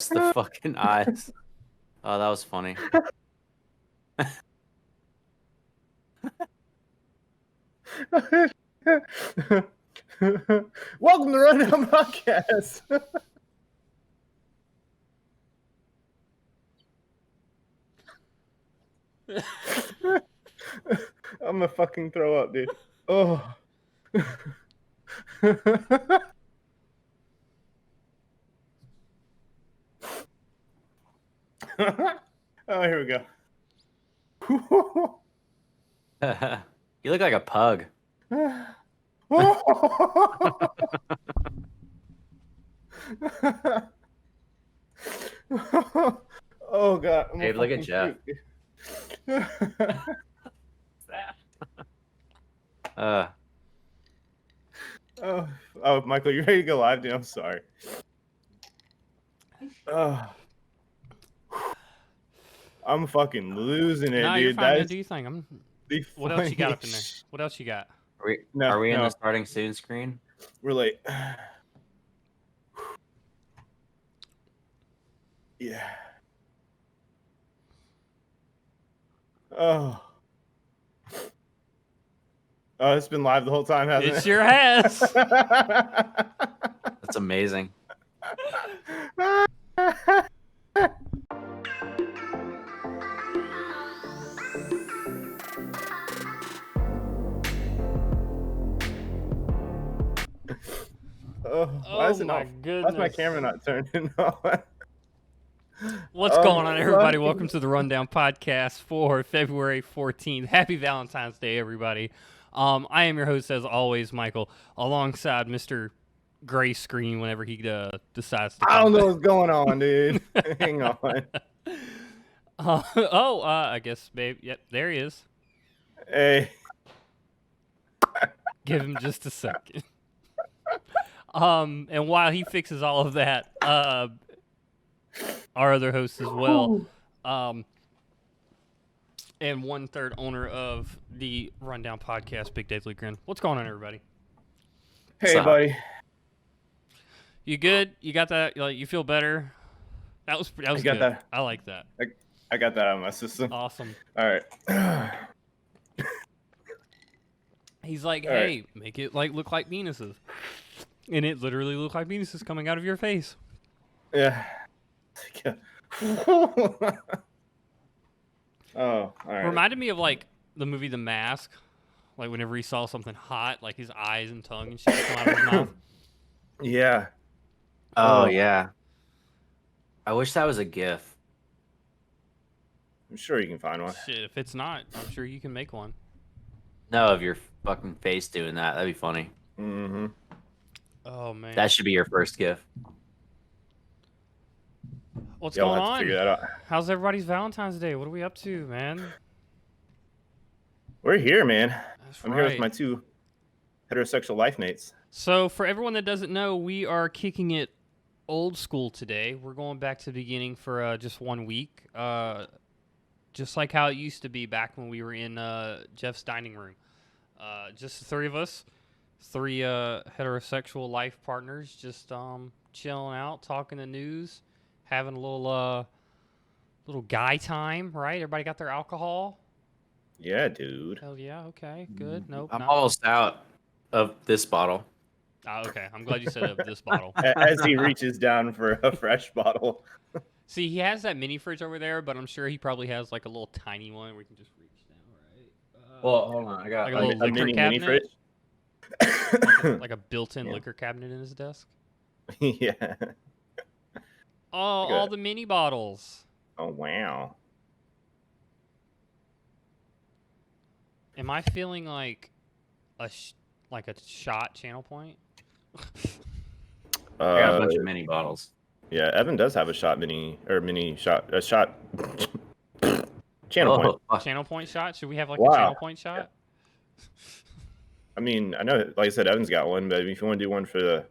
It's the fucking eyes. Oh, that was funny. Welcome to Rundown Podcast. I'm gonna fucking throw up, dude. Oh. Oh, here we go. You look like a pug. Oh god. Babe, look at Jeff. Oh, Michael, you ready to go live, dude? I'm sorry. I'm fucking losing it, No, dude. you're fine, man. Do you think? What else you got up in there? Funniest- What else you got? Are we in the starting soon screen? We're late. Yeah. Oh, it's been live the whole time, hasn't it? It sure has. That's amazing. Why is it my not? goodness. Why's my camera not turning on? What's going on, everybody? Welcome to the Rundown Podcast for February 14th. Happy Valentine's Day, everybody. I am your host, as always, Michael, alongside Mr. Gray Screen whenever he decides to come. I don't know what's going on, dude. Hang on. I guess, babe. Yep, there he is. Hey. Give him just a second. And while he fixes all of that, our other host as well, and 1/3 owner of the Rundown Podcast, Big Deadly Grin. What's going on, everybody? Hey, buddy. You good? You got that? You feel better? That was I got good. that. I like that. I got that out of my system. Awesome. All right. He's like, All hey, make it look like penises, and it literally looked like penises coming out of your face. Yeah. Oh, all right. Reminded me of the movie The Mask, like whenever he saw something hot, like his eyes and tongue and shit come out of his mouth. Yeah. Oh, yeah. I wish that was a GIF. I'm sure you can find one. Shit, if it's not, I'm sure you can make one. No, of your fucking face doing that. That'd be funny. Mm-hmm. Oh man, That should be your first GIF. what's You'll going have to on? figure that out. How's everybody's Valentine's Day? What are we up to, man? We're here, man. That's I'm here with my two heterosexual life mates. So, for everyone that doesn't know, we are kicking it old school today. We're going back to the beginning for just 1 week. Just like how it used to be back when we were in Jeff's dining room. Just the three of us. Three heterosexual life partners just chilling out, talking the news, having a little guy time, right? Everybody got their alcohol? Yeah, dude. Hell yeah, okay, good. Nope. I'm not- almost out of this bottle. Okay, I'm glad you said of this bottle. As he reaches down for a fresh bottle. See, he has that mini fridge over there, but I'm sure he probably has like a little tiny one where he can just reach down, right? Well, hold on. I got Like a little a liquor mini cabinet? fridge. Like a built-in Yeah. liquor cabinet in his desk. Yeah. Oh, all the mini bottles. Oh, wow. Am I feeling like a shot channel point? I got a bunch of mini bottles. Yeah, Evan does have a shot shot channel point. Fuck. Channel point shot? Should we have like Wow. a channel point shot? I mean, I know, like I said, Evan's got one, but if you want to do one for the,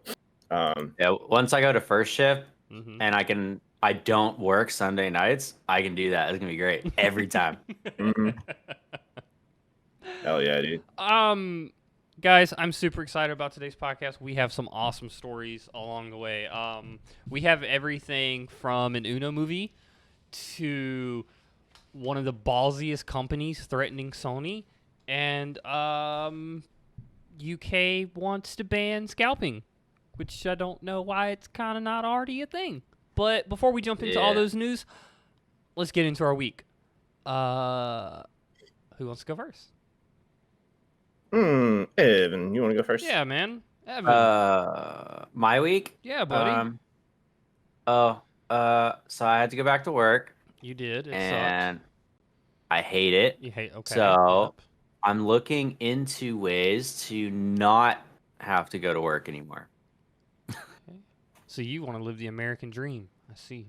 Yeah, once I go to first shift Mm-hmm. and I don't work Sunday nights, I can do that. It's gonna be great every time. mhm. Hell yeah, dude. Guys, I'm super excited about today's podcast. We have some awesome stories along the way. We have everything from an Uno movie to one of the ballsiest companies threatening Sony, and UK wants to ban scalping, which I don't know why it's kind of not already a thing. But before we jump into all those news, let's get into our week. Who wants to go first? Evan, you want to go first? Yeah, man. Evan. My week. Yeah, buddy. So I had to go back to work, You did. It and sucked. I hate it. You hate. Okay. So Yep. I'm looking into ways to not have to go to work anymore. Okay. So you want to live the American dream? I see.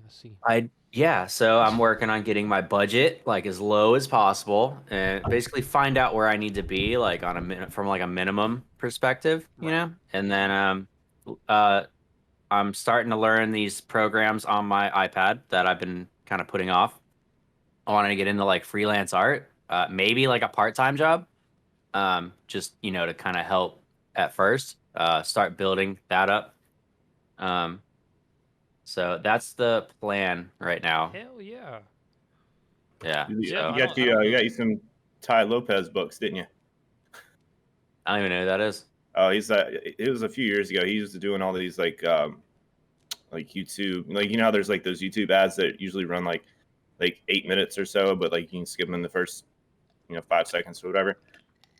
So I'm working on getting my budget like as low as possible, and basically find out where I need to be like on from like a minimum perspective, you know. And then I'm starting to learn these programs on my iPad that I've been kind of putting off. I wanted to get into like freelance art, maybe like a part-time job, just to kind of help at first, start building that up. So that's the plan right now. Hell yeah. Yeah. You Yeah, got you some Ty Lopez books, didn't you? I don't even know who that is. Oh, it was a few years ago. He used doing all these like YouTube, like how there's like those YouTube ads that usually run like 8 minutes or so, but like you can skip them in the first 5 seconds or whatever.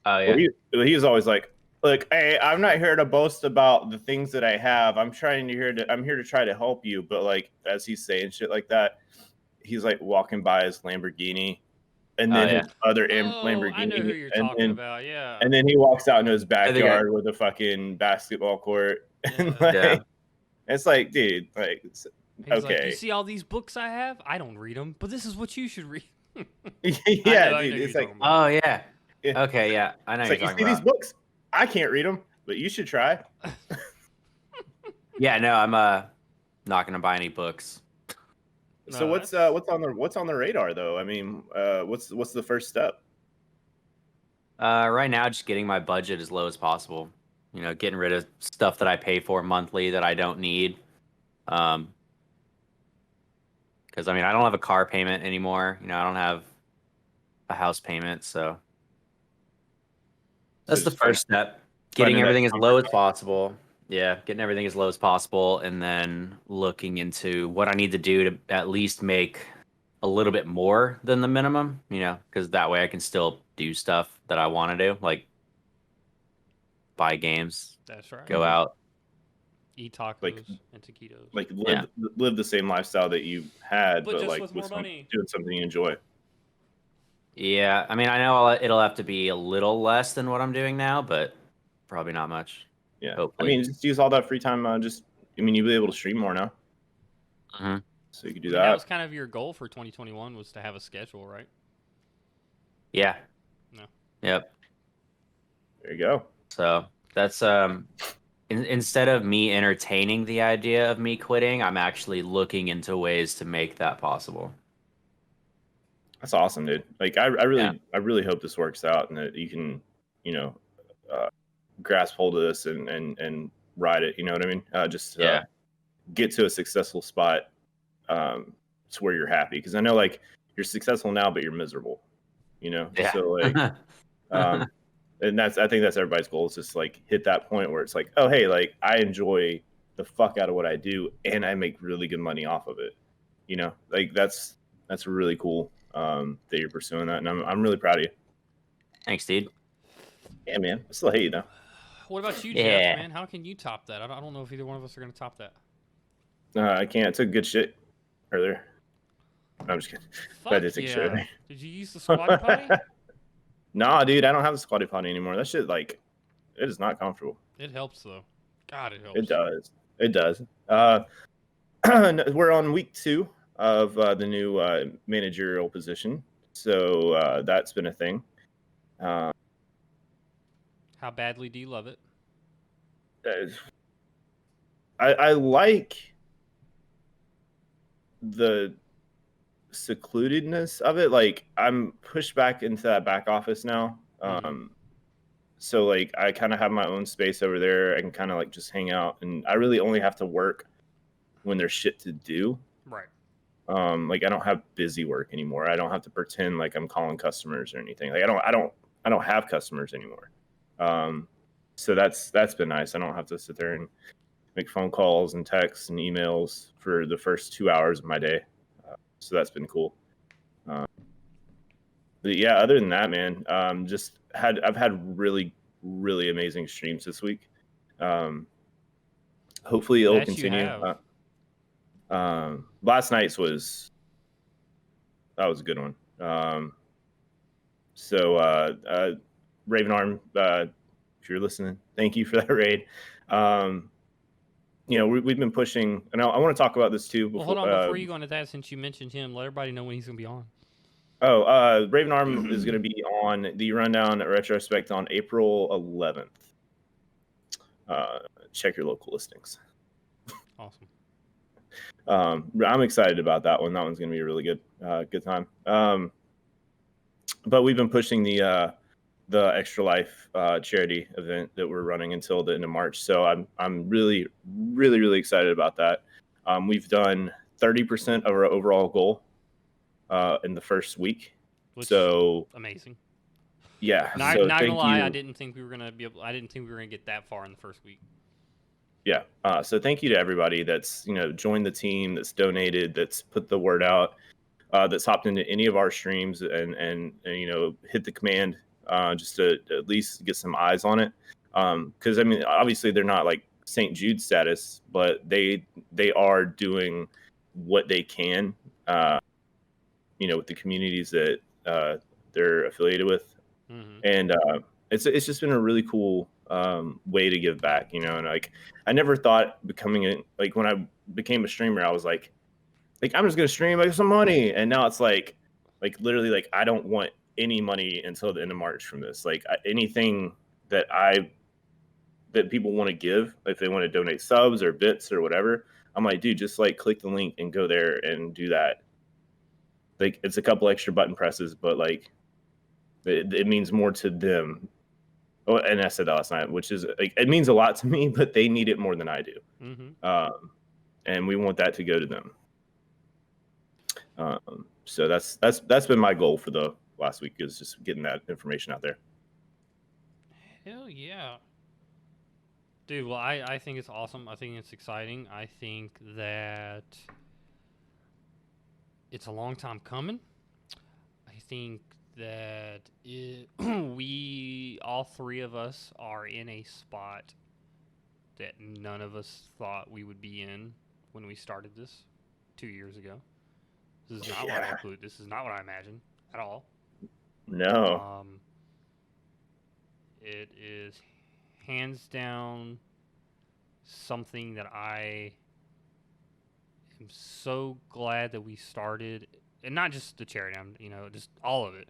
Oh yeah. Well, he was always like, look, hey, I'm not here to boast about the things that I have. I'm here to try to help you. But like as he's saying shit like that, he's like walking by his Lamborghini, and then his other Lamborghini. I know who you're talking about. Yeah. And then he walks out into his backyard with a fucking basketball court. And it's like, dude, like, He's okay. like, you see all these books I have? I don't read them, but this is what you should read. Yeah, dude. It's like, oh yeah. Okay, yeah. I know it's you're like, you see these books? I can't read them, but you should try. Yeah, no, I'm not gonna buy any books. So what's on the radar though? I mean, what's the first step? Right now, just getting my budget as low as possible. Getting rid of stuff that I pay for monthly that I don't need. Because I mean, I don't have a car payment anymore. I don't have a house payment, so that's the first step. Getting everything as low as possible. Yeah, getting everything as low as possible, and then looking into what I need to do to at least make a little bit more than the minimum, because that way I can still do stuff that I want to do, like buy games. That's right. Go out. Eat tacos and taquitos. Like live the same lifestyle that you had, but just like with more money. Doing something you enjoy. Yeah, I mean, I know it'll have to be a little less than what I'm doing now, but probably not much. Yeah, hopefully. I mean, just use all that free time. You'll be able to stream more now. Mm-hmm. So you could do that. That was kind of your goal for 2021 was to have a schedule, right? Yeah. No. Yep. There you go. So that's instead of me entertaining the idea of me quitting, I'm actually looking into ways to make that possible. That's awesome, dude. Like I really hope this works out and that you can, grasp hold of this and ride it. You know what I mean? Get to a successful spot to where you're happy. Because I know like you're successful now, but you're miserable. Yeah. So like, and I think that's everybody's goal is just like hit that point where it's like, oh hey, like I enjoy the fuck out of what I do and I make really good money off of it. Like that's really cool that you're pursuing that, and I'm really proud of you. Thanks, dude. Yeah, man. I still hate you though. What about you, Jeff, man? How can you top that? I don't know if either one of us are going to top that. I can't. I took good shit earlier. No, I'm just kidding. Fuck I did take shit earlier. Did you use the squatty potty? Nah, dude. I don't have the squatty potty anymore. That shit, like, it is not comfortable. It helps, though. God, it helps. It does. It does. We're on week 2 of the new managerial position. So that's been a thing. How badly do you love it? I like the secludedness of it. Like I'm pushed back into that back office now. So like I kind of have my own space over there. I can kind of like just hang out, and I really only have to work when there's shit to do. Right. Like I don't have busy work anymore. I don't have to pretend like I'm calling customers or anything. Like I don't have customers anymore. So that's been nice. I don't have to sit there and make phone calls and texts and emails for the first 2 hours of my day. So that's been cool. But yeah, other than that, man, I've had really, really amazing streams this week. Hopefully it'll continue. Last night's was a good one. So Ravenarm, if you're listening, thank you for that raid. We've been pushing, and I want to talk about this too. Well, hold on, before you go into that, since you mentioned him, let everybody know when he's gonna be on. Ravenarm is going to be on the Rundown Retrospect on April 11th. Check your local listings. Awesome. I'm excited about that one. That one's going to be a really good time. But we've been pushing the Extra Life charity event that we're running until the end of March. So I'm really, really, really excited about that. We've done 30% of our overall goal in the first week. So amazing. Yeah. Not gonna lie, I didn't think we were gonna get that far in the first week. Yeah. So thank you to everybody that's joined the team, that's donated, that's put the word out, that's hopped into any of our streams and hit the command just to at least get some eyes on it. Because I mean, obviously they're not like St. Jude status, but they are doing what they can. With the communities that they're affiliated with, and it's just been a really cool way to give back, and like I never thought when I became a streamer, I was like I'm just gonna stream, make some money, and now it's like literally like I don't want any money until the end of March from this. Like anything that people want to give, if they want to donate subs or bits or whatever, I'm like, dude, just like click the link and go there and do that. Like it's a couple extra button presses, but like it means more to them. Oh, and I said that last night, which is like it means a lot to me, but they need it more than I do. And we want that to go to them. So that's been my goal for the last week, is just getting that information out there. Hell yeah, dude. Well, I think it's awesome. I think it's exciting. I think that it's a long time coming. I think that we, all three of us, are in a spot that none of us thought we would be in when we started this 2 years ago. This is not what I include. This is not what I imagined at all. No. It is hands down something that I am so glad that we started, and not just the charity, just all of it,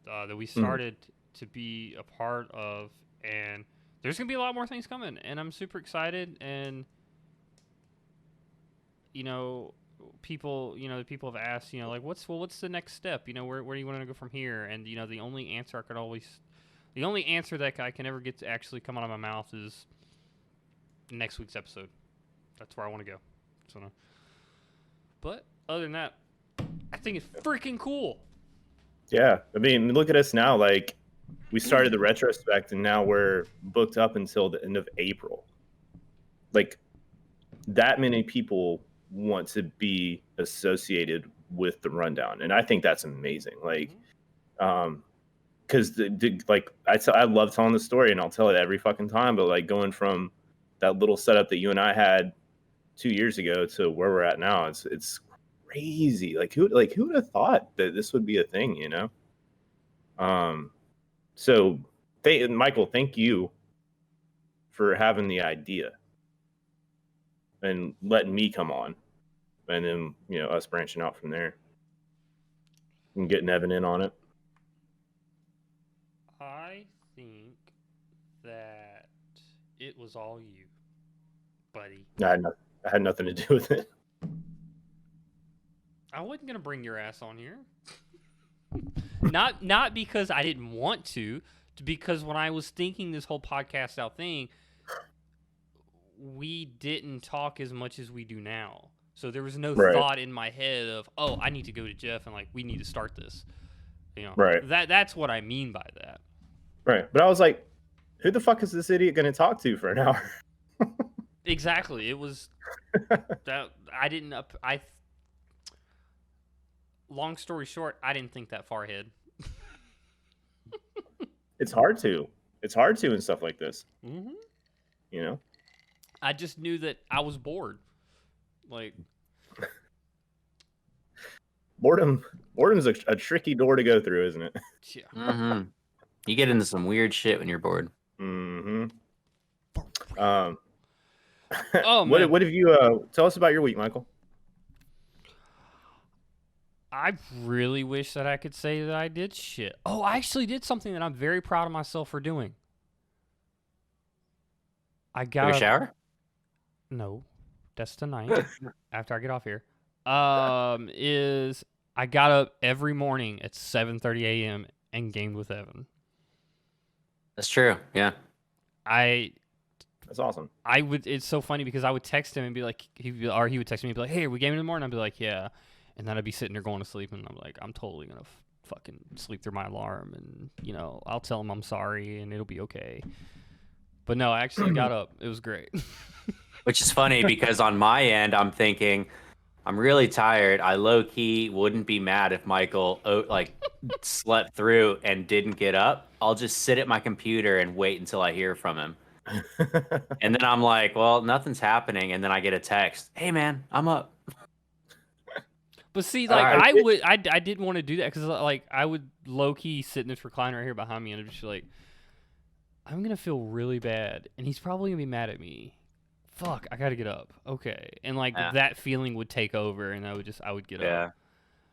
that we started to be a part of. And there's gonna be a lot more things coming, and I'm super excited. And people have asked, like, what's the next step? Where do you want to go from here? And the only answer that I can ever get to actually come out of my mouth is next week's episode. That's where I want to go. So, but other than that, I think it's freaking cool. Yeah, I mean, look at us now. Like, we started the retrospect, and now we're booked up until the end of April. Like, that many people want to be associated with the Rundown, and I think that's amazing. Like, because I love telling the story, and I'll tell it every fucking time. But like going from that little setup that you and I had 2 years ago to where we're at now, it's crazy. Like who would have thought that this would be a thing, So Michael, thank you for having the idea and letting me come on, and then us branching out from there and getting Evan in on it. I think that it was all you, buddy. I had nothing to do with it. I wasn't gonna bring your ass on here. Not because I didn't want to, because when I was thinking this whole podcast out thing, we didn't talk as much as we do now. So there was no thought in my head of, oh, I need to go to Jeff and like we need to start this. You know, that's what I mean by that. Right. But I was like, who the fuck is this idiot going to talk to for an hour? Exactly. It was that I didn't. Long story short, I didn't think that far ahead. It's hard to. It's hard to and stuff like this. Mm-hmm. You know. I just knew that I was bored. Like boredom's a tricky door to go through, isn't it? Yeah. Mm-hmm. You get into some weird shit when you're bored. Mm-hmm. Oh man. What have you tell us about your week, Michael? I really wish that I could say that I did shit. Oh, I actually did something that I'm very proud of myself for doing. I got Take a shower? No, that's tonight after I get off here. Is I got up every morning at 7:30 a.m. and gamed with Evan. That's true. Yeah. That's awesome. It's so funny because I would text him and be like, he would text me and be like, hey, are we gaming in the morning? I'd be like, yeah. And then I'd be sitting there going to sleep and I'm like, I'm totally going to fucking sleep through my alarm and, you know, I'll tell him I'm sorry and it'll be okay. But no, I actually got up. It was great. Which is funny because on my end, I'm thinking, I'm really tired. I low-key wouldn't be mad if Michael slept through and didn't get up. I'll just sit at my computer and wait until I hear from him. And then I'm like, well, nothing's happening. And then I get a text. Hey, man, I'm up. But see, like, I didn't want to do that because, like, I would low-key sit in this recliner right here behind me and I'd just be like, I'm going to feel really bad. And he's probably going to be mad at me. Fuck, I got to get up. Okay. And, like, that feeling would take over and I would get up.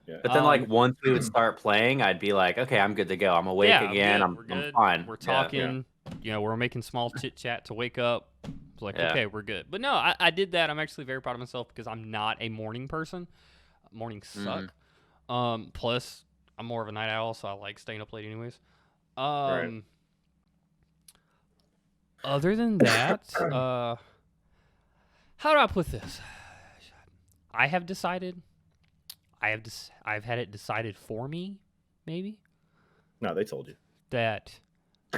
Yeah. But then, like, once we would start playing, I'd be like, okay, I'm good to go. I'm awake again. I'm fine. We're talking. Yeah. You know, we're making small chit-chat to wake up. It's like, okay, we're good. But no, I did that. I'm actually very proud of myself because I'm not a morning person. Mornings suck. Plus, I'm more of a night owl, so I like staying up late anyways. Other than that, how do I put this? I have decided. I've had it decided for me, maybe. No, they told you that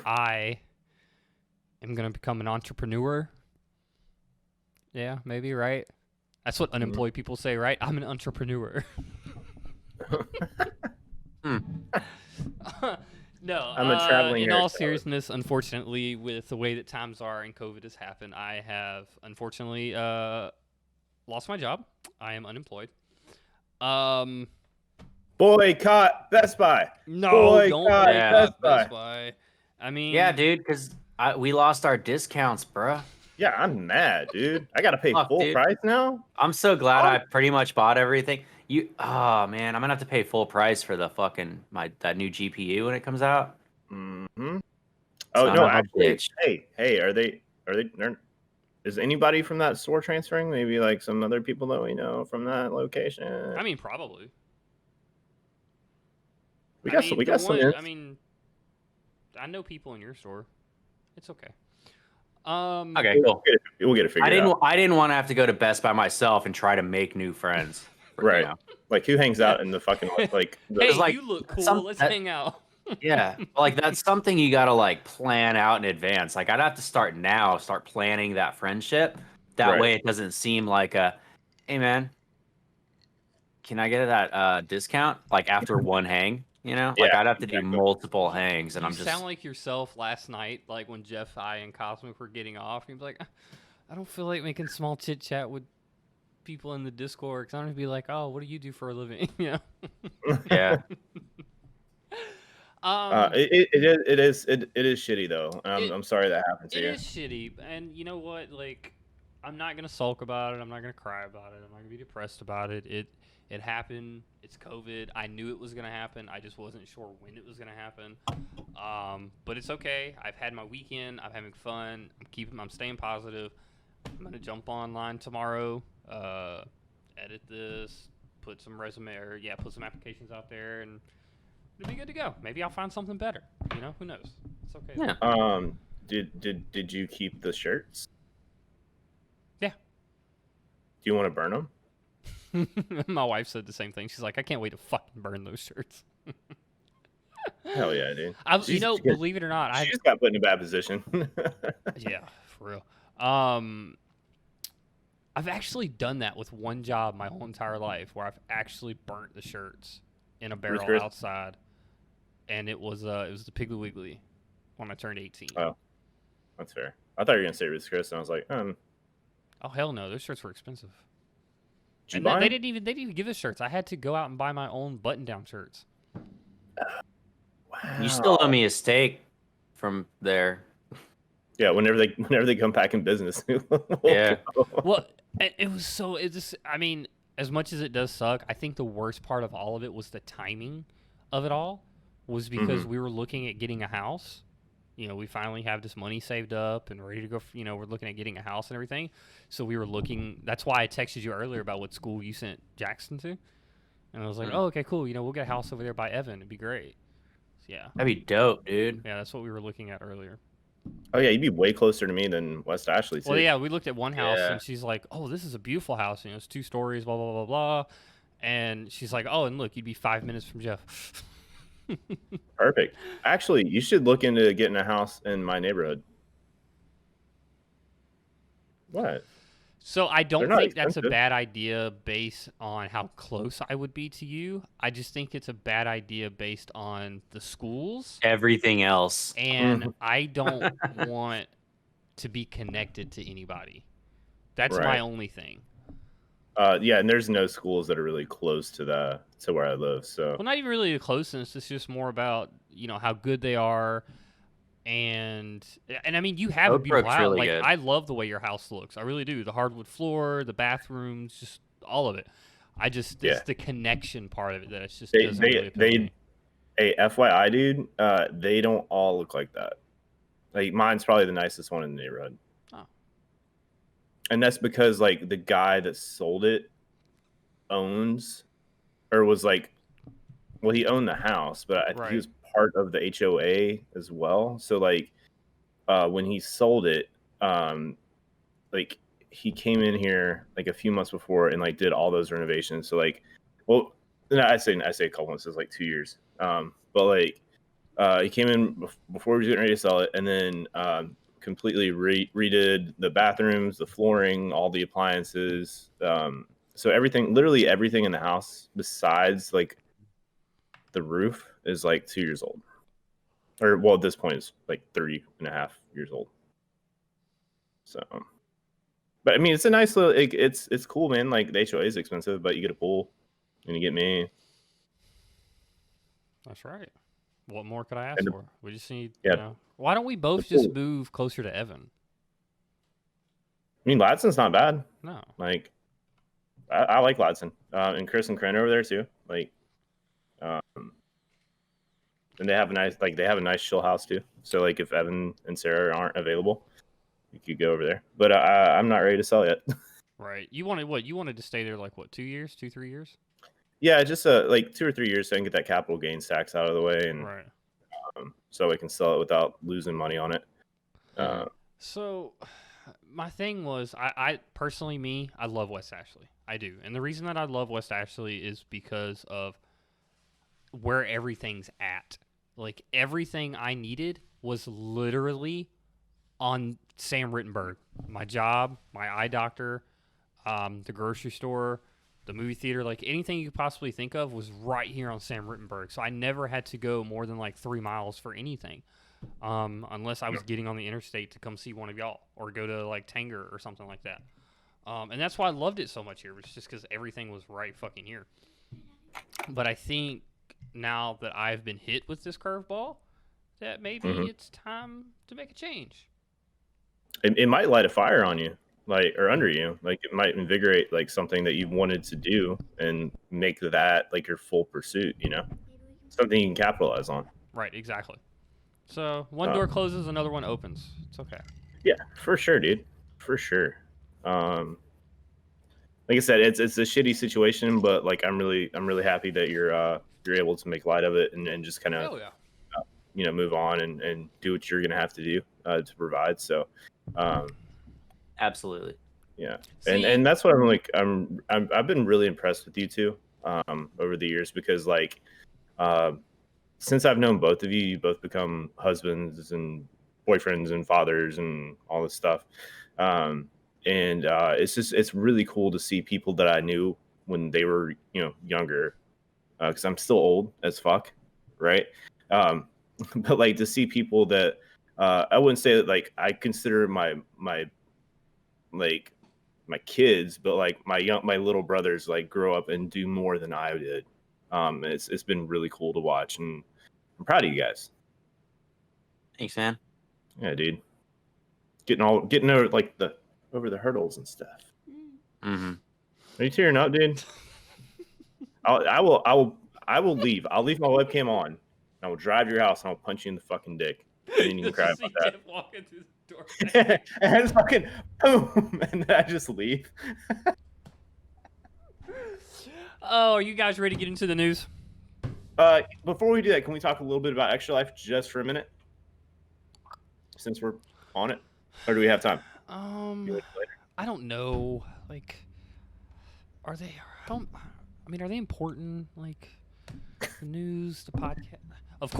I am gonna become an entrepreneur. Yeah, maybe, right? That's what unemployed people say, right? I'm an entrepreneur. No, I'm a traveling. In all seriousness, unfortunately, with the way that times are and COVID has happened, I have unfortunately lost my job. I am unemployed. Boycott Best Buy. No, don't boycott Best Buy. I mean, yeah, dude, because we lost our discounts, bruh. Yeah, I'm mad, dude. I gotta pay full price now. I'm so glad I pretty much bought everything. Oh man, I'm gonna have to pay full price for the fucking that new GPU when it comes out. Mm-hmm. Oh no, actually, hey, are they? Is anybody from that store transferring? Maybe like some other people that we know from that location. I mean, probably. We got some. I mean, I know people in your store. It's okay. Okay, cool. We'll get it figured out. I didn't want to have to go to Best Buy myself and try to make new friends. Right. You know. Like who hangs out in the fucking like? Hey, like, you look cool. Let's hang out. Yeah, like that's something you gotta like plan out in advance. Like I'd have to start planning that friendship. That way it doesn't seem like hey man, can I get that discount? Like after one hang, you know? Like I'd have to do multiple hangs, and you sound like yourself last night, like when Jeff, I, and Cosmic were getting off. You'd be like, I don't feel like making small chit chat with people in the Discord because I'm gonna be like, oh, what do you do for a living? You know? Yeah. It is shitty though. I'm sorry that happened to you. It is shitty, and you know what? Like, I'm not gonna sulk about it. I'm not gonna cry about it. I'm not gonna be depressed about it. It happened. It's COVID. I knew it was gonna happen. I just wasn't sure when it was gonna happen. But it's okay. I've had my weekend. I'm having fun. I'm staying positive. I'm gonna jump online tomorrow. Edit this. Put some applications out there, and it'll be good to go. Maybe I'll find something better. You know, who knows? It's okay. Yeah. Did you keep the shirts? Yeah. Do you want to burn them? My wife said the same thing. She's like, I can't wait to fucking burn those shirts. Hell yeah, dude. Believe it or not, she just got put in a bad position. Yeah, for real. I've actually done that with one job my whole entire life, where I've actually burnt the shirts in a barrel outside, and it was the Piggly Wiggly when I turned 18. Oh, that's fair. I thought you were gonna say Ruth's Chris, and I was like, Oh hell no, those shirts were expensive. Did you And buy they them? didn't even give us shirts. I had to go out and buy my own button-down shirts. Wow. You still owe me a steak from there. Yeah, whenever they come back in business. Yeah. Well, it was so. It just. I mean, as much as it does suck, I think the worst part of all of it was the timing of it all. Was because we were looking at getting a house. You know, we finally have this money saved up and ready to go. You know, we're looking at getting a house and everything. So we were looking. That's why I texted you earlier about what school you sent Jackson to. And I was like, oh, okay, cool. You know, we'll get a house over there by Evan. It'd be great. So, yeah. That'd be dope, dude. Yeah, that's what we were looking at earlier. Oh yeah, you'd be way closer to me than West Ashley too. Well, yeah, we looked at one house, Yeah. and she's like, "Oh, this is a beautiful house. You know, it's 2 stories, blah blah blah blah." And she's like, "Oh, and look, you'd be 5 minutes from Jeff." Perfect. Actually, you should look into getting a house in my neighborhood. What? So I don't They're not think that's a expensive. bad idea based on how close I would be to you. I just think it's a bad idea based on the schools, Everything else. and I don't want to be connected to anybody. That's my Right. only thing. Yeah, and there's no schools that are really close to where I live. So Well, not even really the closeness. It's just more about, you know, how good they are. And I mean, you have a Oak beautiful Brook's house. really Like, good. I love the way your house looks. I really do. The hardwood floor, the bathrooms, just all of it. It's Yeah. the connection part of it that it's just They- doesn't they- really appeal to me. hey, FYI, dude, they don't all look like that. Like mine's probably the nicest one in the neighborhood. Oh. And that's because like the guy that sold it owns or was like, well, he owned the house, but I think Right. he was part of the HOA as well. So like when he sold it, like he came in here like a few months before and like did all those renovations. So like, well, no, I say a couple months, it's like 2 years. But like he came in before he was getting ready to sell it, and then completely redid the bathrooms, the flooring, all the appliances. So everything, literally everything in the house besides like the roof is like 2 years old. Or well, at this point it's like 30.5 years old. So, but I mean, it's a nice little, it's cool, man. Like the HOA is expensive, but you get a pool and you get me. That's right. What more could I ask And the- for? We just need, Yeah. you know. Why don't we both The just pool. move closer to Evan? I mean, Ladson's not bad. No. Like, I like Ladson, and Chris and Kren over there too. Like, and they have a nice chill house too. So like, if Evan and Sarah aren't available, you could go over there. But I'm not ready to sell yet. Right. You wanted what? You wanted to stay there like what? 2 years? 3 years? Yeah, just like 2 or 3 years so I can get that capital gains tax out of the way, and Right. so I can sell it without losing money on it. So, my thing was, I personally, I love West Ashley. I do. And the reason that I love West Ashley is because of where everything's at. Like, everything I needed was literally on Sam Rittenberg. My job, my eye doctor, the grocery store, the movie theater, like anything you could possibly think of was right here on Sam Rittenberg. So I never had to go more than like 3 miles for anything. Unless I was getting on the interstate to come see one of y'all or go to like Tanger or something like that. And that's why I loved it so much here, was just because everything was right fucking here. But I think now that I've been hit with this curveball, that maybe it's time to make a change. It might light a fire on you, like, or under you. Like, it might invigorate like something that you wanted to do and make that like your full pursuit. You know, something you can capitalize on. Right, exactly. So one door closes, another one opens. It's okay. Yeah, for sure, dude. For sure. Like I said, it's a shitty situation, but like I'm really happy that you're you're able to make light of it and just kind of Hell yeah. you know, move on and do what you're gonna have to do to provide. So Absolutely. yeah, See- and that's what I'm like. I've been really impressed with you two over the years because like since I've known both of you, you both become husbands and boyfriends and fathers and all this stuff. And it's really cool to see people that I knew when they were, you know, younger, because I'm still old as fuck, right? But like to see people that I wouldn't say that like I consider my like my kids, but like my little brothers like grow up and do more than I did. It's been really cool to watch, and I'm proud of you guys. Thanks, man. Yeah, dude. Getting over like over the hurdles and stuff. Mm-hmm. Are you tearing up, dude? I will leave. I'll leave my webcam on. I will drive to your house and I'll punch you in the fucking dick. And then you can cry Just about see that. Jeff walking through the door. And I just fucking boom, and then I just leave. Oh, are you guys ready to get into the news? Before we do that, can we talk a little bit about Extra Life just for a minute? Since we're on it, or do we have time? I don't know. Like, are they? I mean, are they important? Like, the news, the podcast. Of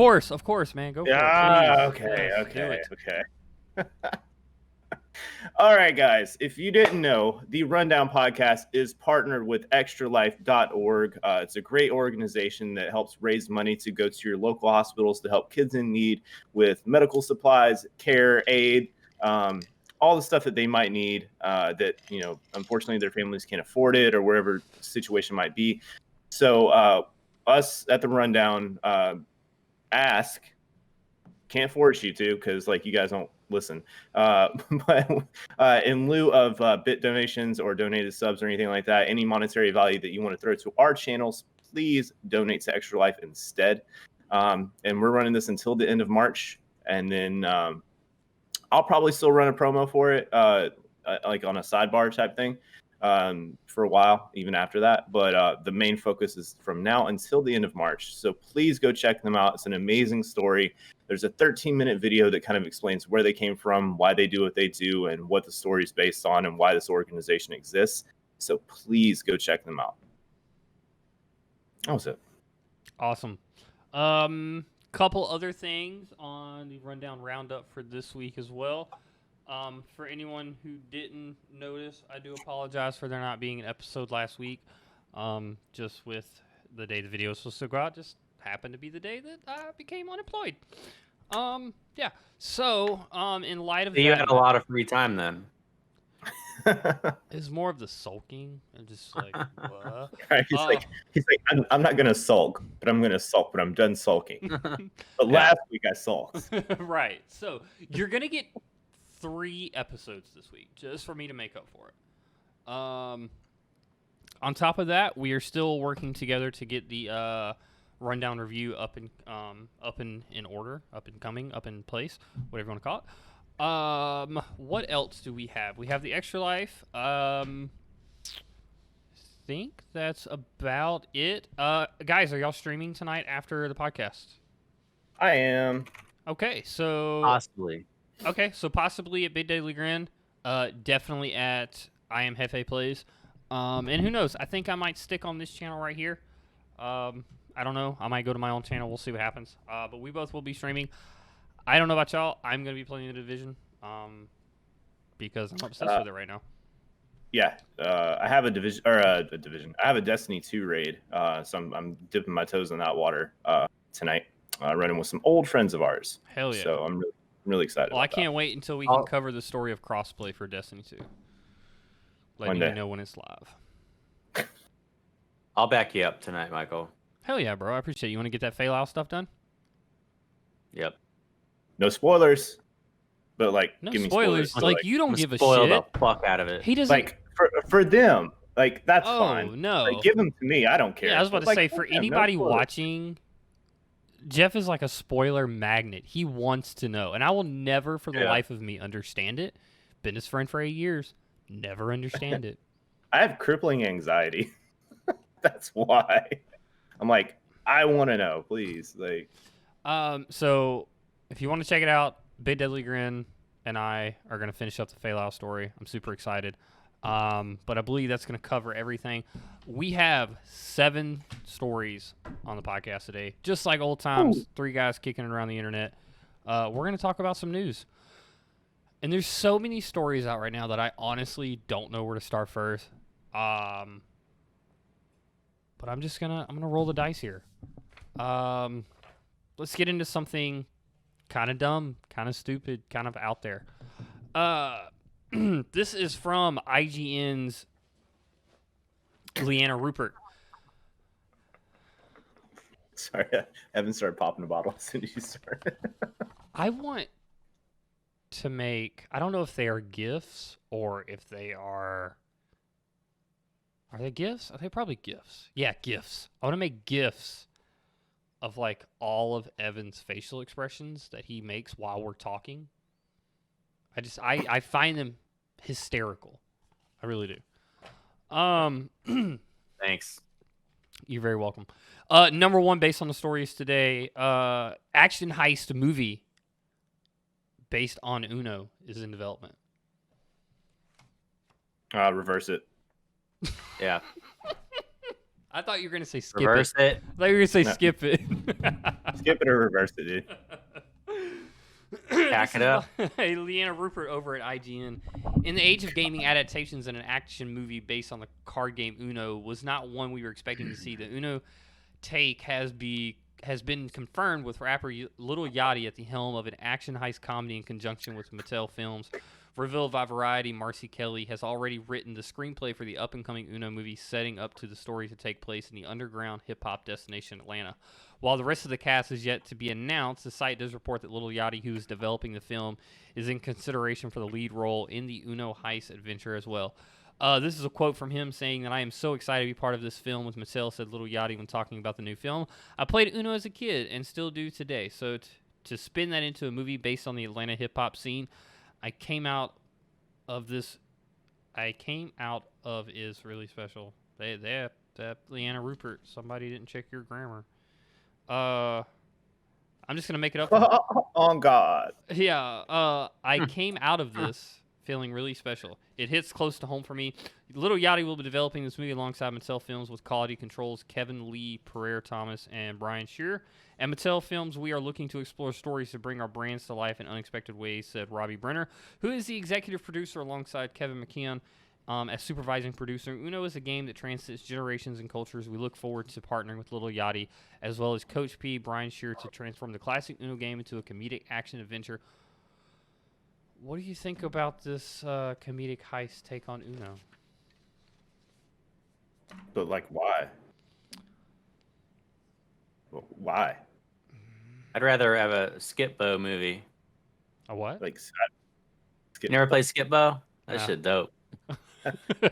course, man. Go for Yeah. it. Please. Okay. Yes, do Okay. it. Okay. All right, guys. If you didn't know, the Rundown Podcast is partnered with extralife.org. It's a great organization that helps raise money to go to your local hospitals to help kids in need with medical supplies, care, aid, all the stuff that they might need that, you know, unfortunately their families can't afford it or wherever the situation might be. So us at the Rundown can't force you to because like you guys don't listen, but in lieu of bit donations or donated subs or anything like that, any monetary value that you want to throw to our channels, please donate to Extra Life instead. And we're running this until the end of March, and then I'll probably still run a promo for it, like on a sidebar type thing, for a while, even after that. But the main focus is from now until the end of March. So please go check them out. It's an amazing story. There's a 13-minute video that kind of explains where they came from, why they do what they do, and what the story is based on, and why this organization exists. So please go check them out. That was it. Awesome. Couple other things on the Rundown Roundup for this week as well. For anyone who didn't notice, I do apologize for there not being an episode last week. Just with the day the video was supposed to go out, just happened to be the day that I became unemployed. Yeah. So, in light of You that, had a lot of free time then. it's more of the sulking and just like, what? Right, he's like, I'm not gonna sulk, but I'm gonna sulk, but I'm done sulking. But last week I sulked. Right. So you're gonna get 3 episodes this week just for me to make up for it. On top of that, we are still working together to get the Rundown review up in order, up and coming, up in place, whatever you want to call it. What else do we have? We have the Extra Life. Think that's about it. Guys, are y'all streaming tonight after the podcast? I am. Okay, so Possibly. Okay, so possibly at Big Daily Grand, definitely at I Am Hefe Plays, and who knows? I think I might stick on this channel right here. I don't know. I might go to my own channel. We'll see what happens. But we both will be streaming. I don't know about y'all. I'm gonna be playing the Division, because I'm obsessed with it right now. Yeah, I have a division or a division. I have a Destiny 2 raid, so I'm dipping my toes in that water tonight, running with some old friends of ours. Hell yeah! So I'm really excited. Well, I about can't wait until we can cover the story of crossplay for Destiny 2. Letting you know when it's live. I'll back you up tonight, Michael. Hell yeah, bro! I appreciate it. You want to get that Fallujah stuff done? Yep. No spoilers, but like, No give me spoilers. spoilers. Like you don't give a spoil shit. the fuck out of it. He doesn't. Like for them, like that's Oh, fine. no. Like, give them to me. I don't care. Yeah, I was about to But, say, like, for yeah, no anybody spoilers. watching, Jeff is like a spoiler magnet. He wants to know. And I will never, for the life of me, understand it. Been his friend for 8 years. Never understand it. I have crippling anxiety. That's why. I'm like, I want to know, please. Like, So if you want to check it out, Big Deadly Grin and I are going to finish up the Fallujah story. I'm super excited. But I believe that's going to cover everything. We have 7 stories on the podcast today, just like old times. Ooh. 3 guys kicking it around the internet. We're going to talk about some news. And there's so many stories out right now that I honestly don't know where to start first. But I'm gonna roll the dice here. Let's get into something kind of dumb, kind of stupid, kind of out there. This is from IGN's Leanna Rupert. Sorry, Evan started popping a bottle as soon as you started. I want to make, I don't know if they are GIFs or if they are they GIFs? Are they probably GIFs? Yeah, GIFs. I want to make GIFs of like all of Evan's facial expressions that he makes while we're talking. I find them hysterical. I really do. Thanks. You're very welcome. Number 1 based on the stories today, action heist movie based on Uno is in development. Reverse it. Yeah. I thought you were going to say skip Reverse it. it. I thought you were going to say No. skip it. Skip it or reverse it, dude. Pack it up. Hey, Leanna Rupert over at IGN. In the age of gaming, adaptations in an action movie based on the card game Uno was not one we were expecting to see. The Uno take has been confirmed with rapper Lil Yachty at the helm of an action heist comedy in conjunction with Mattel Films. Revealed by Variety, Marcy Kelly has already written the screenplay for the up-and-coming Uno movie, setting up to the story to take place in the underground hip-hop destination Atlanta. While the rest of the cast is yet to be announced, the site does report that Lil Yachty, who is developing the film, is in consideration for the lead role in the Uno heist adventure as well. This is a quote from him saying that I am so excited to be part of this film with Mattel, said Lil Yachty when talking about the new film. I played Uno as a kid and still do today, so to spin that into a movie based on the Atlanta hip-hop scene, I came out of is really special. That Leanna Rupert, somebody didn't check your grammar. I'm just gonna make it up. Oh God. Yeah. I came out of this feeling really special. It hits close to home for me. Lil Yachty will be developing this movie alongside Mattel Films with quality controls Kevin Lee, Pereira Thomas, and Brian Shearer. At Mattel Films, we are looking to explore stories to bring our brands to life in unexpected ways, said Robbie Brenner, who is the executive producer alongside Kevin McKeon as supervising producer. Uno is a game that transcends generations and cultures. We look forward to partnering with Lil Yachty, as well as Coach P, Brian Shearer, to transform the classic Uno game into a comedic action adventure. What do you think about this comedic heist take on Uno? But like, why? Why? I'd rather have a Skip Bo movie. A what? Like, You never played Skip Bo? That No. shit dope. that's your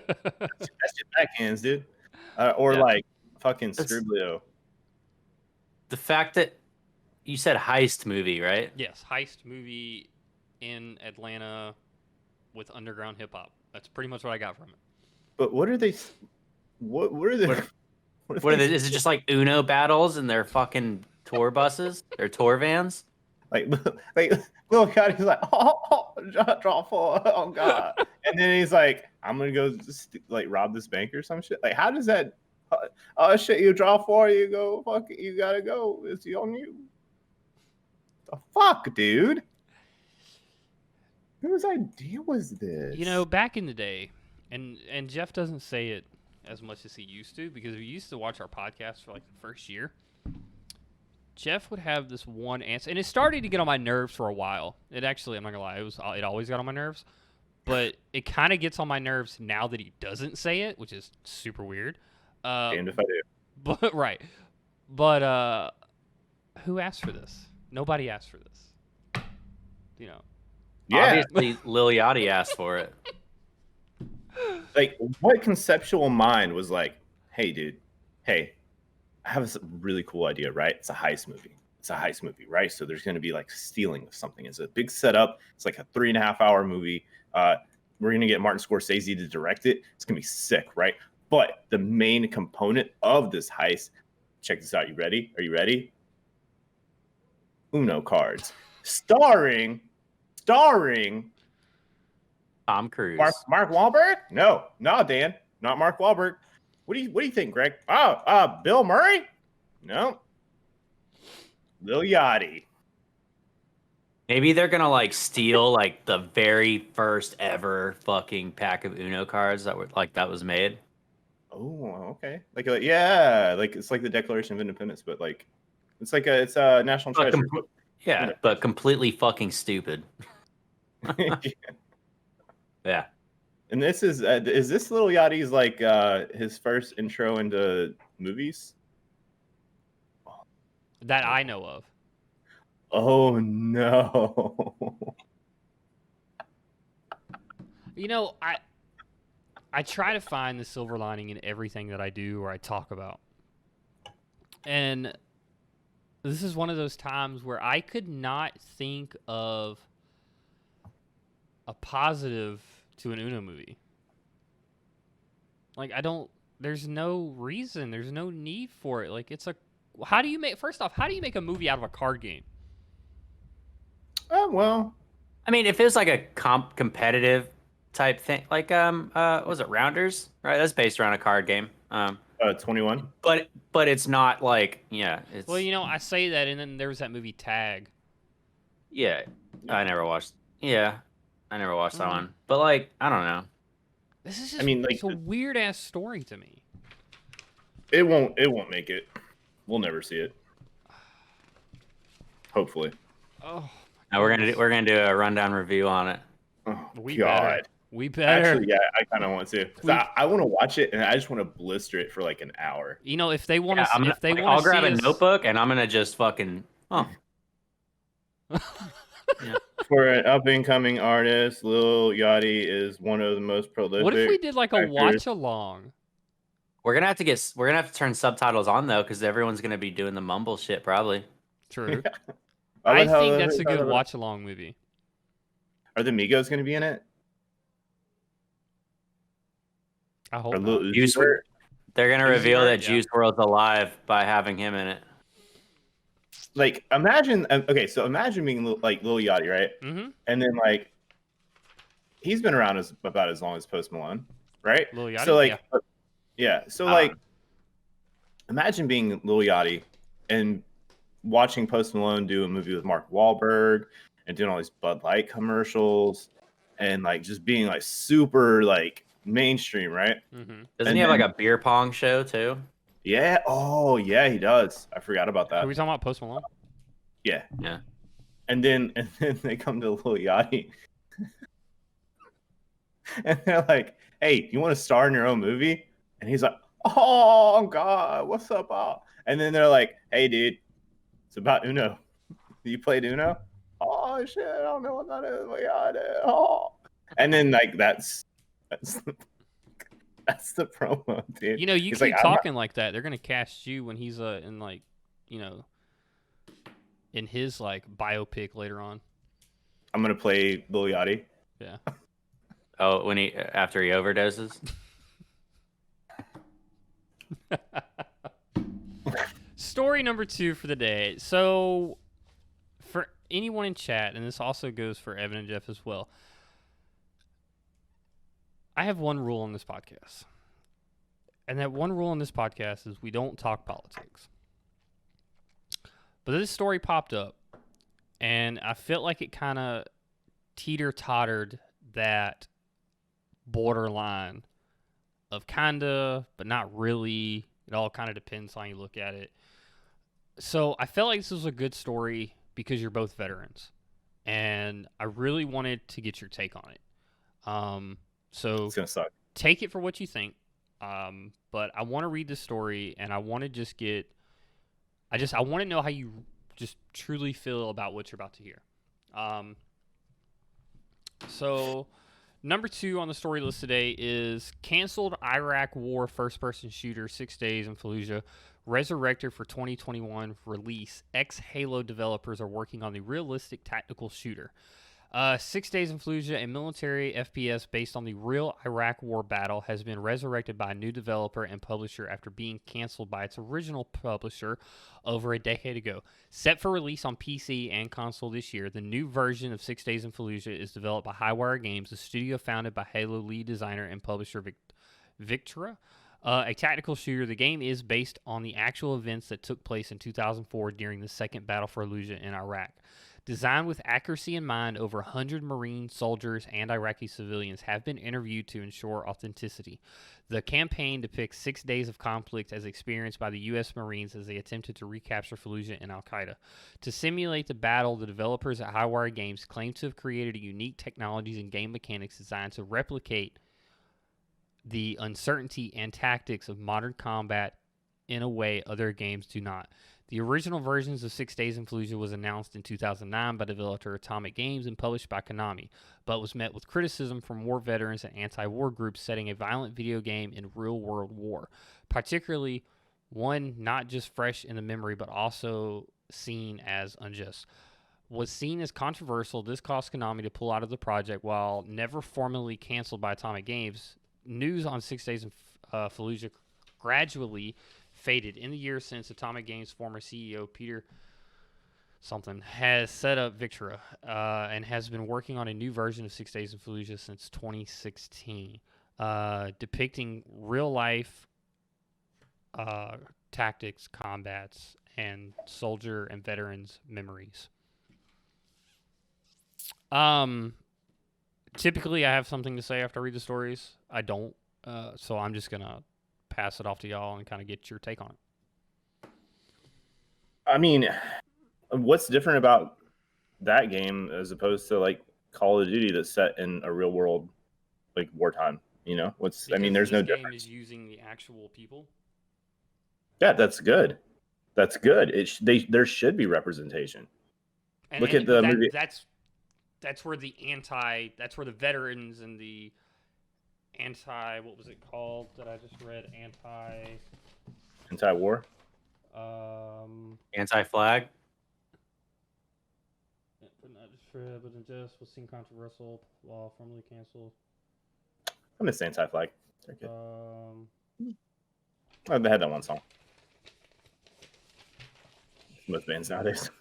backhands, dude. Or Yeah. like fucking That's- Scriblio. The fact that you said heist movie, right? Yes, heist movie in Atlanta with underground hip hop. That's pretty much what I got from it. But what are they? What are they? What are they? Is it just like Uno battles and their fucking tour buses, their tour vans? like Lil Yachty's like, draw 4, oh God, and then he's like, I'm gonna go like rob this bank or some shit. Like, how does that? Oh shit, you draw 4, you go, fuck it, you gotta go. It's on you. The fuck, dude. Whose idea was this? You know, back in the day, and Jeff doesn't say it as much as he used to, because we used to watch our podcast for like the first year. Jeff would have this one answer, and it started to get on my nerves for a while. It actually, I'm not gonna lie, it always got on my nerves, but it kind of gets on my nerves now that he doesn't say it, which is super weird. Damned if I do. But right, but who asked for this? Nobody asked for this. You know. Yeah, Obviously, Lil Yachty asked for it. like, what conceptual mind was like, hey, dude, hey, I have this really cool idea, right? It's a heist movie, right? So there's going to be like stealing of something. It's a big setup. It's like a 3.5-hour movie. We're going to get Martin Scorsese to direct it. It's going to be sick, right? But the main component of this heist check this out. You ready? Are you ready? Uno cards, starring Tom Cruise. Mark Wahlberg? No, Dan, not Mark Wahlberg. What do you think, Greg? Bill Murray? No, Lil Yachty. Maybe they're gonna like steal like the very first ever fucking pack of Uno cards that was made. Oh, okay. Like yeah, like it's like the Declaration of Independence, but like it's a national But treasure. Yeah, but completely fucking stupid. Yeah. And this is this Lil Yachty's like his first intro into movies? That I know of. Oh no. You know, I try to find the silver lining in everything that I do or I talk about. And this is one of those times where I could not think of a positive to an Uno movie. Like, there's no reason, there's no need for it. Like, first off, how do you make a movie out of a card game? Oh, well. I mean, if it was like a competitive type thing, like what was it, Rounders? Right, that's based around a card game. 21. But it's not like, yeah, it's Well, you know, I say that, and then there was that movie Tag. Yeah, I never watched that one. But like, I don't know. This is just it's a weird ass story to me. It won't make it. We'll never see it. Hopefully. Oh. Now we're gonna do a rundown review on it. Oh, We God. better. Actually, yeah, I kind of want to. I want to watch it, and I just want to blister it for like an hour. You know, if they want to, I'll grab a notebook and I'm gonna just fucking. Yeah. For an up-and-coming artist, Lil Yachty is one of the most prolific. What if we did like a actors. watch along? We're gonna have to turn subtitles on though, because everyone's gonna be doing the mumble shit probably. True. I think that's a good watch along movie. Are the Migos going to be in it? I hope they're going to reveal that Juice WRLD's alive by having him in it. Like, imagine being like Lil Yachty, right? Mm-hmm. And then like he's been around about as long as Post Malone, right? Lil Yachty, so like, yeah. So like, imagine being Lil Yachty and watching Post Malone do a movie with Mark Wahlberg and doing all these Bud Light commercials and like just being like super like mainstream, right? Mm-hmm. Doesn't he have like a beer pong show too? Yeah. Oh yeah, he does. I forgot about that. Are we talking about Post Malone? Yeah. Yeah. And then they come to Lil Yachty and they're like, "Hey, you want to star in your own movie?" And he's like, "Oh God, what's up?" And then they're like, "Hey, dude, it's about Uno. You played Uno? Oh shit, I don't know what that is. Lil Yachty. Oh." And then like that's the promo, dude. You know, you keep talking like that, they're gonna cast you when he's in like, you know, in his like biopic later on. I'm gonna play Lil Yachty. Yeah. Oh, after he overdoses. Story number 2 for the day. So, for anyone in chat, and this also goes for Evan and Jeff as well, I have one rule on this podcast. And that one rule on this podcast is we don't talk politics. But this story popped up, and I felt like it kind of teeter-tottered that borderline of kinda, but not really. It all kind of depends on how you look at it. So I felt like this was a good story because you're both veterans, and I really wanted to get your take on it. So it's gonna suck. Take it for what you think. But I want to read the story, and I want to just I want to know how you just truly feel about what you're about to hear. So number 2 on the story list today is canceled Iraq War first-person shooter 6 days in Fallujah. Resurrected for 2021 release. Ex-Halo developers are working on the realistic tactical shooter. 6 Days in Fallujah, a military FPS based on the real Iraq War battle, has been resurrected by a new developer and publisher after being canceled by its original publisher over a decade ago. Set for release on PC and console this year, the new version of 6 Days in Fallujah is developed by Highwire Games, a studio founded by Halo lead designer and publisher Victra. A tactical shooter, the game is based on the actual events that took place in 2004 during the second battle for Fallujah in Iraq. Designed with accuracy in mind, over 100 Marine soldiers and Iraqi civilians have been interviewed to ensure authenticity. The campaign depicts 6 days of conflict as experienced by the U.S. Marines as they attempted to recapture Fallujah and Al-Qaeda. To simulate the battle, the developers at Highwire Games claim to have created a unique technologies and game mechanics designed to replicate the uncertainty and tactics of modern combat in a way other games do not. The original versions of 6 Days in Fallujah was announced in 2009 by developer Atomic Games and published by Konami, but was met with criticism from war veterans and anti-war groups setting a violent video game in real-world war, particularly one not just fresh in the memory but also seen as unjust. Was seen as controversial, this caused Konami to pull out of the project while never formally canceled by Atomic Games. News on 6 Days in Fallujah gradually faded. In the years since, Atomic Games' former CEO, Peter something, has set up Victra and has been working on a new version of 6 Days in Fallujah since 2016, depicting real-life tactics, combats, and soldier and veterans' memories. Typically, I have something to say after I read the stories. I don't, so I'm just going to pass it off to y'all and kind of get your take on it. I mean, what's different about that game as opposed to like Call of Duty that's set in a real world, like wartime? You know, Because I mean, there's no this game difference. is using the actual people. Yeah, that's good. That's good. There should be representation. And, Look at the movie. That's where the veterans and the what was it called that I just read? Anti-war. Anti-flag. But unjust was seen controversial while formally canceled. I miss Anti-flag. Okay. Oh, they had that one song. Most bands nowadays.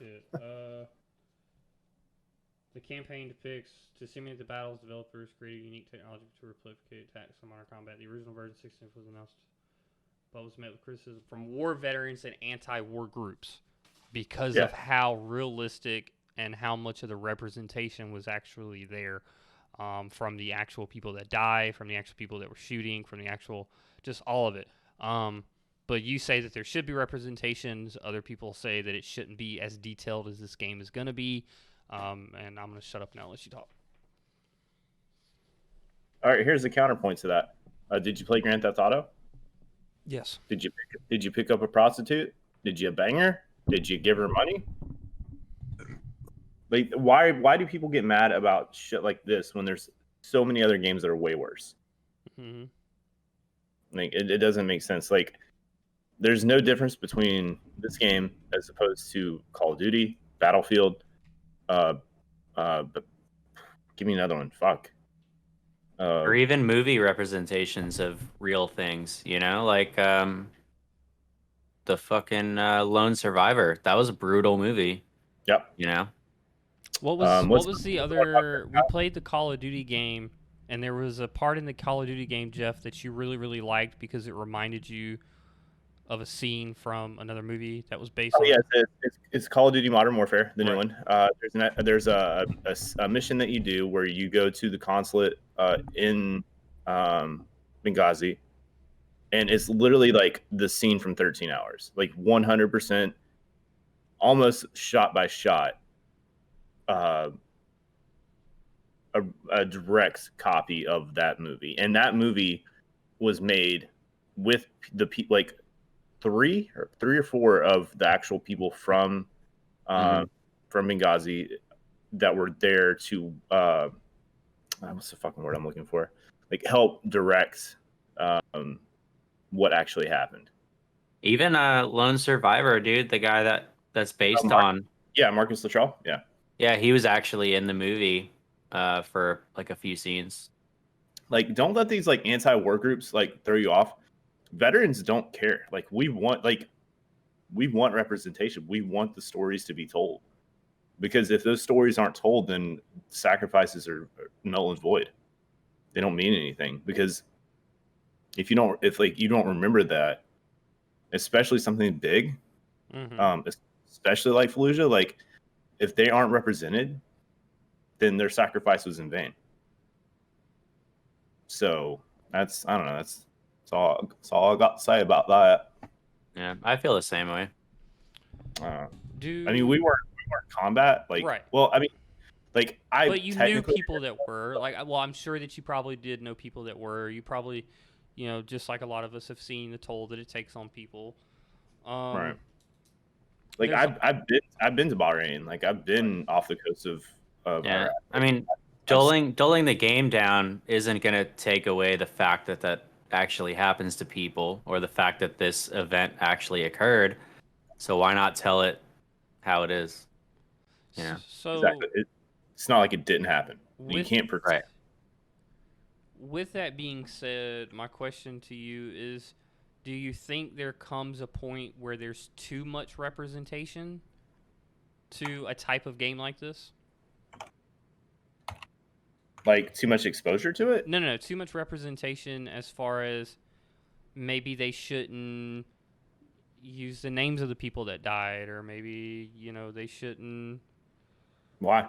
The campaign depicts, to simulate the battles, developers created unique technology to replicate attacks on modern combat. The original version 16 was announced, but was met with criticism from war veterans and anti-war groups because of how realistic and how much of the representation was actually there, from the actual people that die, from the actual people that were shooting, from the actual, just all of it. But you say that there should be representations. Other people say that it shouldn't be as detailed as this game is going to be. And I'm going to shut up now and let you talk. All right, here's the counterpoint to that. Did you play Grand Theft Auto? Yes. Did you pick up a prostitute? Did you bang her? Did you give her money? Like, why do people get mad about shit like this when there's so many other games that are way worse? Mm-hmm. Like, it doesn't make sense. Like, there's no difference between this game as opposed to Call of Duty, Battlefield. But give me another one. Fuck. Or even movie representations of real things, you know, like the fucking Lone Survivor. That was a brutal movie. Yep. You know. What was the other? We played the Call of Duty game, and there was a part in the Call of Duty game, Jeff, that you really, really liked because it reminded you of a scene from another movie that was based on. Yeah, it's Call of Duty Modern Warfare, the new one. There's a mission that you do where you go to the consulate in Benghazi, and it's literally like the scene from 13 Hours, like 100%, almost shot by shot, a direct copy of that movie. And that movie was made with the people, like three or four of the actual people from Benghazi that were there to what's the fucking word I'm looking for? Like, help direct what actually happened. Even Lone Survivor, dude, the guy that's based on. Yeah, Marcus Luttrell. Yeah. Yeah, he was actually in the movie. for like a few scenes. Like, don't let these like anti-war groups like throw you off. Veterans don't care. Like, we want representation. We want the stories to be told, because if those stories aren't told, then sacrifices are null and void. They don't mean anything, because if you don't remember that, especially something big, especially like Fallujah, like if they aren't represented, then their sacrifice was in vain. So that's, I don't know, that's all I got to say about that. Yeah, I feel the same way. I mean, we weren't combat, like, right. Well, I mean, like, but you knew people that were like, well, I'm sure that you probably did know people that were. You probably, just like a lot of us have seen the toll that it takes on people. Right. Like, I've been to Bahrain. Like, I've been off the coast of yeah. Iraq. I mean, dulling the game down isn't going to take away the fact that actually happens to people, or the fact that this event actually occurred. So why not tell it how it is? Yeah. So exactly. It's not like it didn't happen. You can't protect. Right. With that being said, my question to you is, do you think there comes a point where there's too much representation to a type of game like this? Like, too much exposure to it? No. Too much representation as far as maybe they shouldn't use the names of the people that died, or maybe, they shouldn't. Why?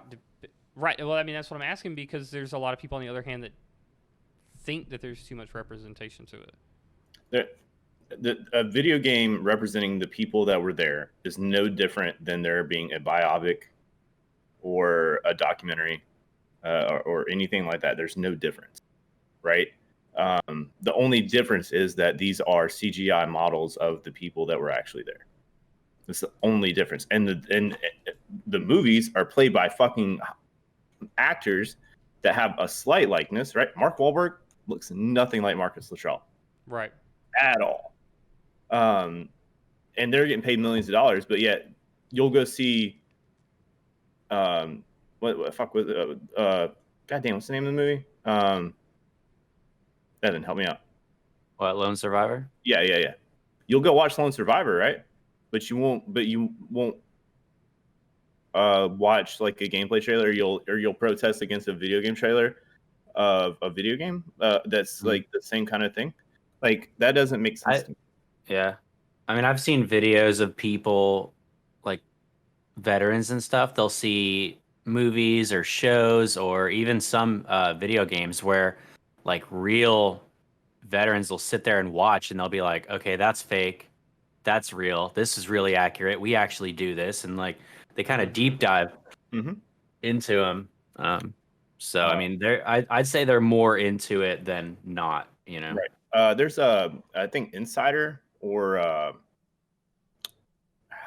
Right. Well, I mean, that's what I'm asking, because there's a lot of people on the other hand that think that there's too much representation to it. A video game representing the people that were there is no different than there being a biopic or a documentary or anything like that. There's no difference, right? The only difference is that these are CGI models of the people that were actually there. That's the only difference. And the movies are played by fucking actors that have a slight likeness, right? Mark Wahlberg looks nothing like Marcus Luttrell, right? At all. And they're getting paid millions of dollars, but yet you'll go see what fuck was goddamn, what's the name of the movie? Evan, help me out. What, Lone Survivor? Yeah. You'll go watch Lone Survivor, right? But you won't watch like a gameplay trailer. You'll protest against a video game trailer of a video game that's like the same kind of thing. Like, that doesn't make sense to me. Yeah. I mean, I've seen videos of people, like veterans and stuff. They'll see movies or shows or even some video games where like real veterans will sit there and watch, and they'll be like, okay, that's fake. That's real. This is really accurate. We actually do this. And like, they kind of deep dive into them. So, I mean, I'd say they're more into it than not, Right. There's I think Insider, or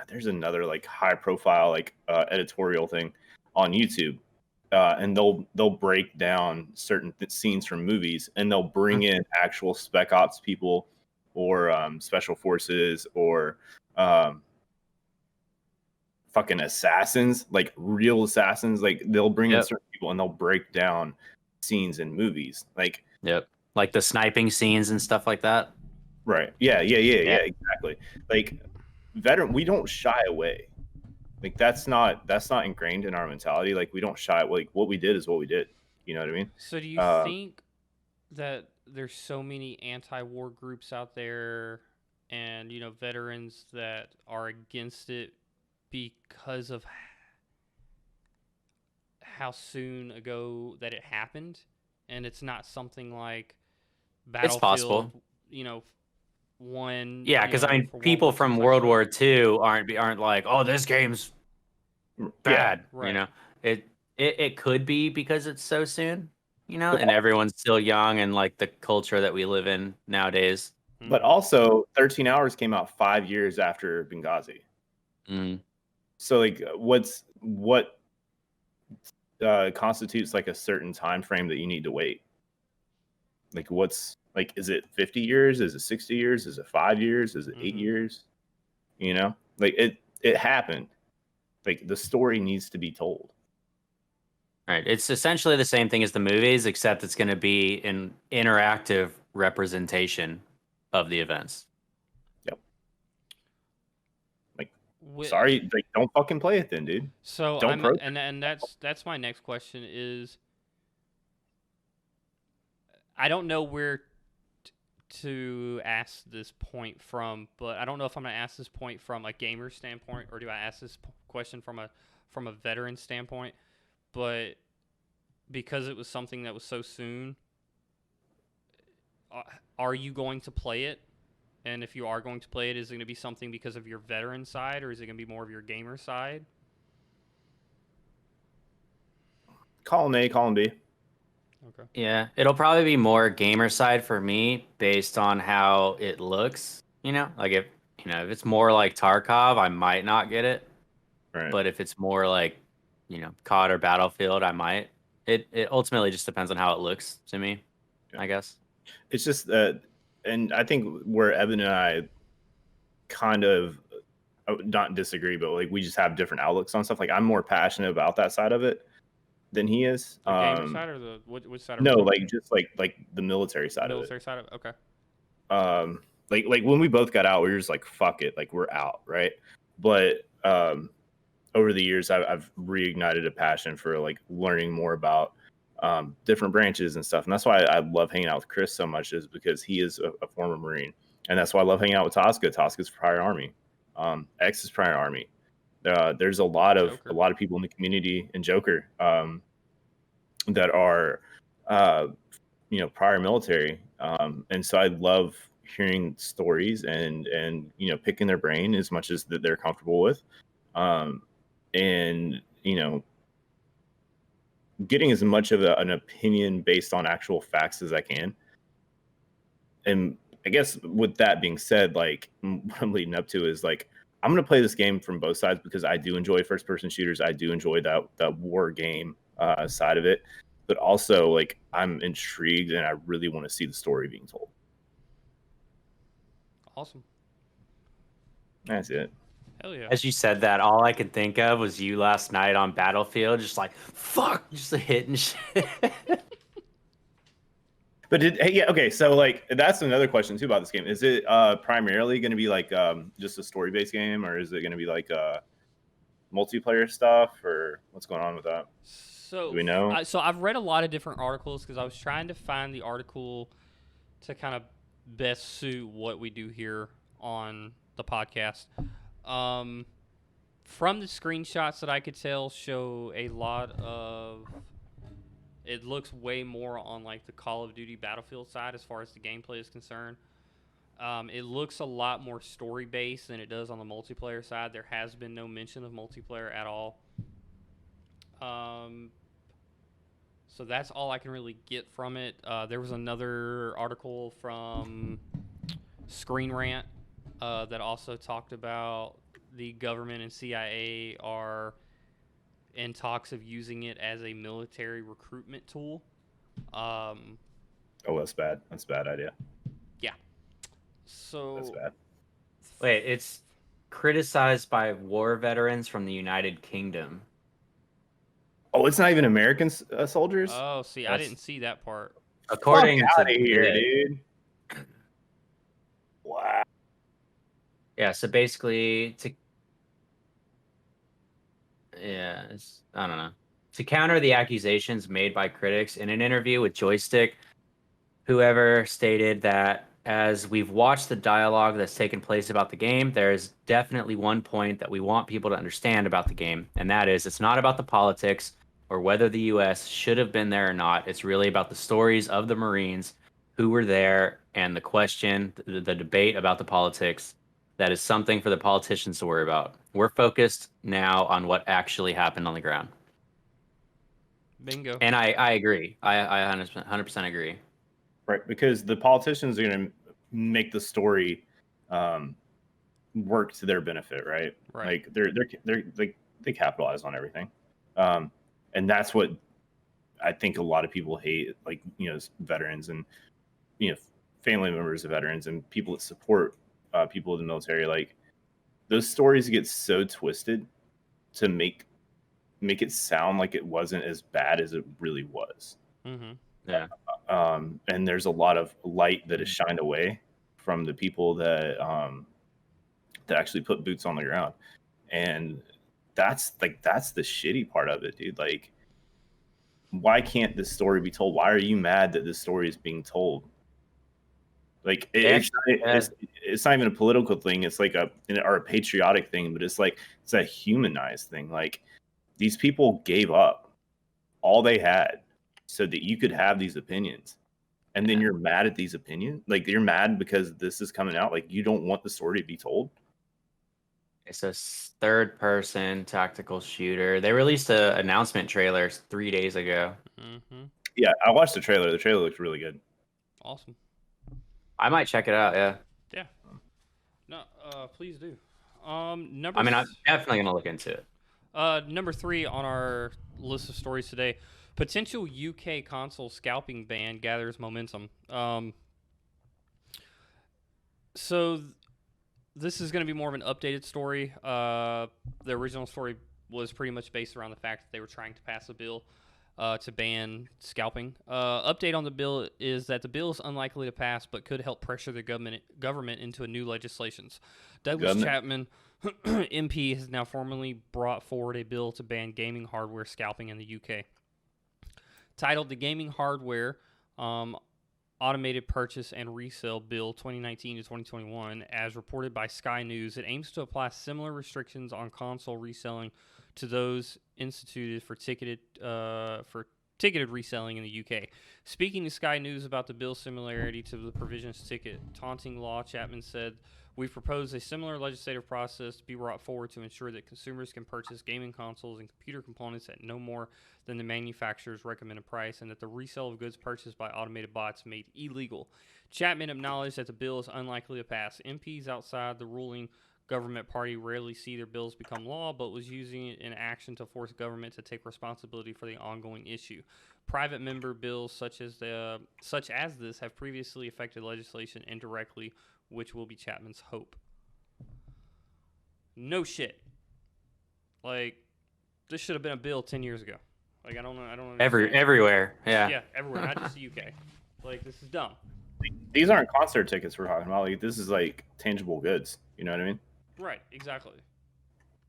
there's another like high profile like editorial thing on YouTube, and they'll break down certain scenes from movies, and they'll bring in actual spec ops people or special forces or fucking assassins, like real assassins. Like, they'll bring in certain people and they'll break down scenes in movies, like like the sniping scenes and stuff like that. Right. Yeah, exactly. Like, we don't shy away. Like, that's not ingrained in our mentality. Like, we don't shy. Like, what we did is what we did. You know what I mean? So do you think that there's so many anti-war groups out there, and veterans that are against it because of how soon ago that it happened, and it's not something like Battlefield, it's possible. One. Yeah, because I mean, people from World War II aren't like, oh, this game's bad. Right. It could be because it's so soon, and everyone's still young, and like the culture that we live in nowadays. But also, 13 Hours came out 5 years after Benghazi. So like, what constitutes like a certain time frame that you need to wait? Like, like, is it 50 years? Is it 60 years? Is it 5 years? Is it 8 years? Like, it happened. Like, the story needs to be told. Right. It's essentially the same thing as the movies, except it's going to be an interactive representation of the events. Yep. Like, Wi- sorry, like, don't fucking play it then, dude. So Don't I'm, protest. and that's my next question is, I don't know where to ask this point from, but I don't know if I'm going to ask this point from a gamer standpoint or do I ask this question from a veteran standpoint. But because it was something that was so soon, are you going to play it? And if you are going to play it, is it going to be something because of your veteran side, or is it going to be more of your gamer side? Column A, column B. Okay. Yeah, it'll probably be more gamer side for me based on how it looks. Like if it's more like Tarkov, I might not get it. Right. But if it's more like COD or Battlefield, I might. It ultimately just depends on how it looks to me, I guess. It's just that, and I think where Evan and I kind of not disagree, but like we just have different outlooks on stuff. Like I'm more passionate about that side of it than he is. The gamer side or the which side? No, like just like the military side military side of it. Okay. Like when we both got out, we were just like, fuck it, like we're out, right? But over the years, I've reignited a passion for like learning more about different branches and stuff, and that's why I love hanging out with Chris so much, is because he is a former Marine, and that's why I love hanging out with Tosca. Tosca's prior Army, X is prior Army. There's a lot of people in the community, and Joker, that are prior military, and so I love hearing stories and picking their brain as much as that they're comfortable with, and getting as much of an opinion based on actual facts as I can. And I guess with that being said, like what I'm leading up to is like I'm going to play this game from both sides because I do enjoy first person shooters. I do enjoy that war game side of it, but also like I'm intrigued and I really want to see the story being told. Awesome. That's it. Hell yeah. As you said that, all I could think of was you last night on Battlefield, just like fuck, just hitting shit. But yeah, okay, so like that's another question too about this game. Is it primarily going to be like just a story based game, or is it going to be like multiplayer stuff, or what's going on with that? So do we know? So I've read a lot of different articles because I was trying to find the article to kind of best suit what we do here on the podcast. From the screenshots that I could tell, show a lot of. It looks way more on like the Call of Duty Battlefield side as far as the gameplay is concerned. It looks a lot more story based than it does on the multiplayer side. There has been no mention of multiplayer at all. So that's all I can really get from it. There was another article from Screen Rant that also talked about the government and CIA are in talks of using it as a military recruitment tool. Oh, that's bad. That's a bad idea. Yeah. So that's bad. Wait, it's criticized by war veterans from the United Kingdom. Oh, it's not even American soldiers? Oh, see, I didn't see that part. According Fuck to out of here, dude. Wow. Yeah, so basically I don't know. To counter the accusations made by critics, in an interview with Joystick, whoever stated that as we've watched the dialogue that's taken place about the game, there is definitely one point that we want people to understand about the game, and that is it's not about the politics or whether the U.S. should have been there or not. It's really about the stories of the Marines who were there and the question, the debate about the politics. That is something for the politicians to worry about. We're focused now on what actually happened on the ground. Bingo. And I agree. I 100% agree. Right, because the politicians are going to make the story work to their benefit, right? Right. Like they capitalize on everything, and that's what I think a lot of people hate. Like veterans and family members of veterans and people that support people in the military. Like those stories get so twisted to make make it sound like it wasn't as bad as it really was. Mm-hmm. Yeah. And there's a lot of light that is shined away from the people that that actually put boots on the ground, and that's the shitty part of it, dude. Like, why can't this story be told? Why are you mad that this story is being told? Like, it's not even a political thing. It's like a patriotic thing, but it's like it's a humanized thing. Like, these people gave up all they had so that you could have these opinions, and then you're mad at these opinions. Like, you're mad because this is coming out. Like, you don't want the story to be told. It's a third-person tactical shooter. They released an announcement trailer 3 days ago. Mm-hmm. Yeah, I watched the trailer. The trailer looks really good. Awesome. I might check it out. Yeah. Yeah. No, please do. I'm definitely gonna look into it. Number 3 on our list of stories today: potential UK console scalping ban gathers momentum. This is going to be more of an updated story. The original story was pretty much based around the fact that they were trying to pass a bill to ban scalping. Update on the bill is that the bill is unlikely to pass, but could help pressure the government into a new legislations. Douglas Chapman, MP, has now formally brought forward a bill to ban gaming hardware scalping in the UK. Titled the Gaming Hardware Automated Purchase and Resale Bill 2019 to 2021, as reported by Sky News, it aims to apply similar restrictions on console reselling to those instituted for ticketed reselling in the UK. Speaking to Sky News about the bill's similarity to the provisions ticket taunting law, Chapman said, "We've proposed a similar legislative process to be brought forward to ensure that consumers can purchase gaming consoles and computer components at no more than the manufacturer's recommended price, and that the resale of goods purchased by automated bots made illegal." Chapman acknowledged that the bill is unlikely to pass. MPs outside the ruling government party rarely see their bills become law, but was using it in action to force government to take responsibility for the ongoing issue. Private member bills such as this have previously affected legislation indirectly, which will be Chapman's hope. No shit. Like, this should have been a bill 10 years ago. Like, I don't know. Everywhere. Yeah. Yeah, everywhere, not just the UK. Like, this is dumb. These aren't concert tickets we're talking about. Like, this is like tangible goods. You know what I mean? Right, exactly.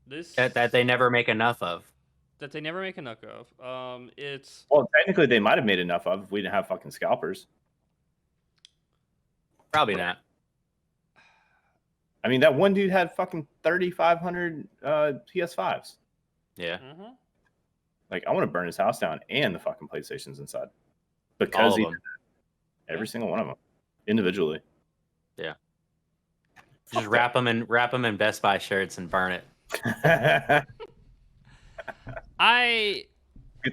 That they never make enough of. That they never make enough of. It's... Well, technically, they might have made enough of if we didn't have fucking scalpers. Probably not. I mean, that one dude had fucking 3,500 PS5s. Yeah. Mm-hmm. Like, I want to burn his house down and the fucking PlayStations inside. Because he did that. Every single one of them. Individually. Yeah. Just wrap them in Best Buy shirts and burn it. Get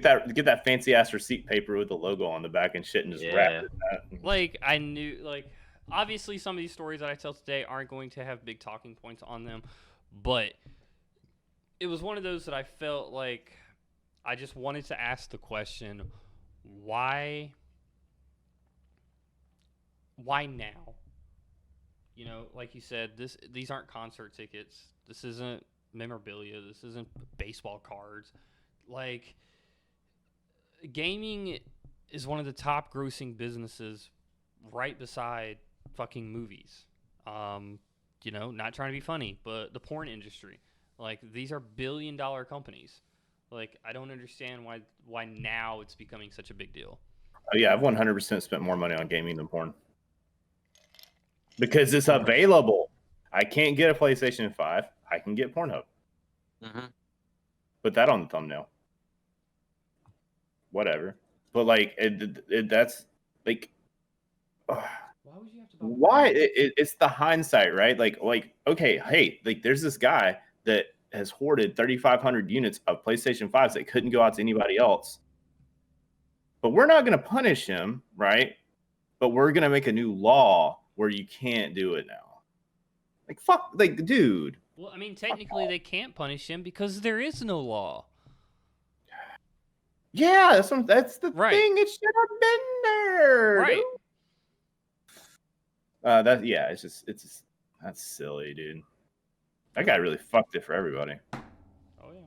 that fancy ass receipt paper with the logo on the back and shit and just wrap it in that. Like, I knew, like, obviously some of these stories that I tell today aren't going to have big talking points on them, but it was one of those that I felt like I just wanted to ask the question, why now? You know, like you said, these aren't concert tickets. This isn't memorabilia. This isn't baseball cards. Like, gaming is one of the top grossing businesses right beside fucking movies. You know, not trying to be funny, but the porn industry. Like, these are billion-dollar companies. Like, I don't understand why now it's becoming such a big deal. Oh, yeah, I've 100% spent more money on gaming than porn. Because it's available. I can't get a PlayStation 5. I can get Pornhub. Mm-hmm. Put that on the thumbnail. Whatever. But, like, that's, like... Why would you have to buy? Why? It's the hindsight, right? Like, okay, hey, like, there's this guy that has hoarded 3,500 units of PlayStation 5s that couldn't go out to anybody else. But we're not going to punish him, right? But we're going to make a new law where you can't do it now. Like, fuck, like, dude. Well, I mean, technically they can't punish him because there is no law. Yeah, that's the right. thing. It should have been there. Right. It's just that's silly, dude. That guy really fucked it for everybody. Oh yeah.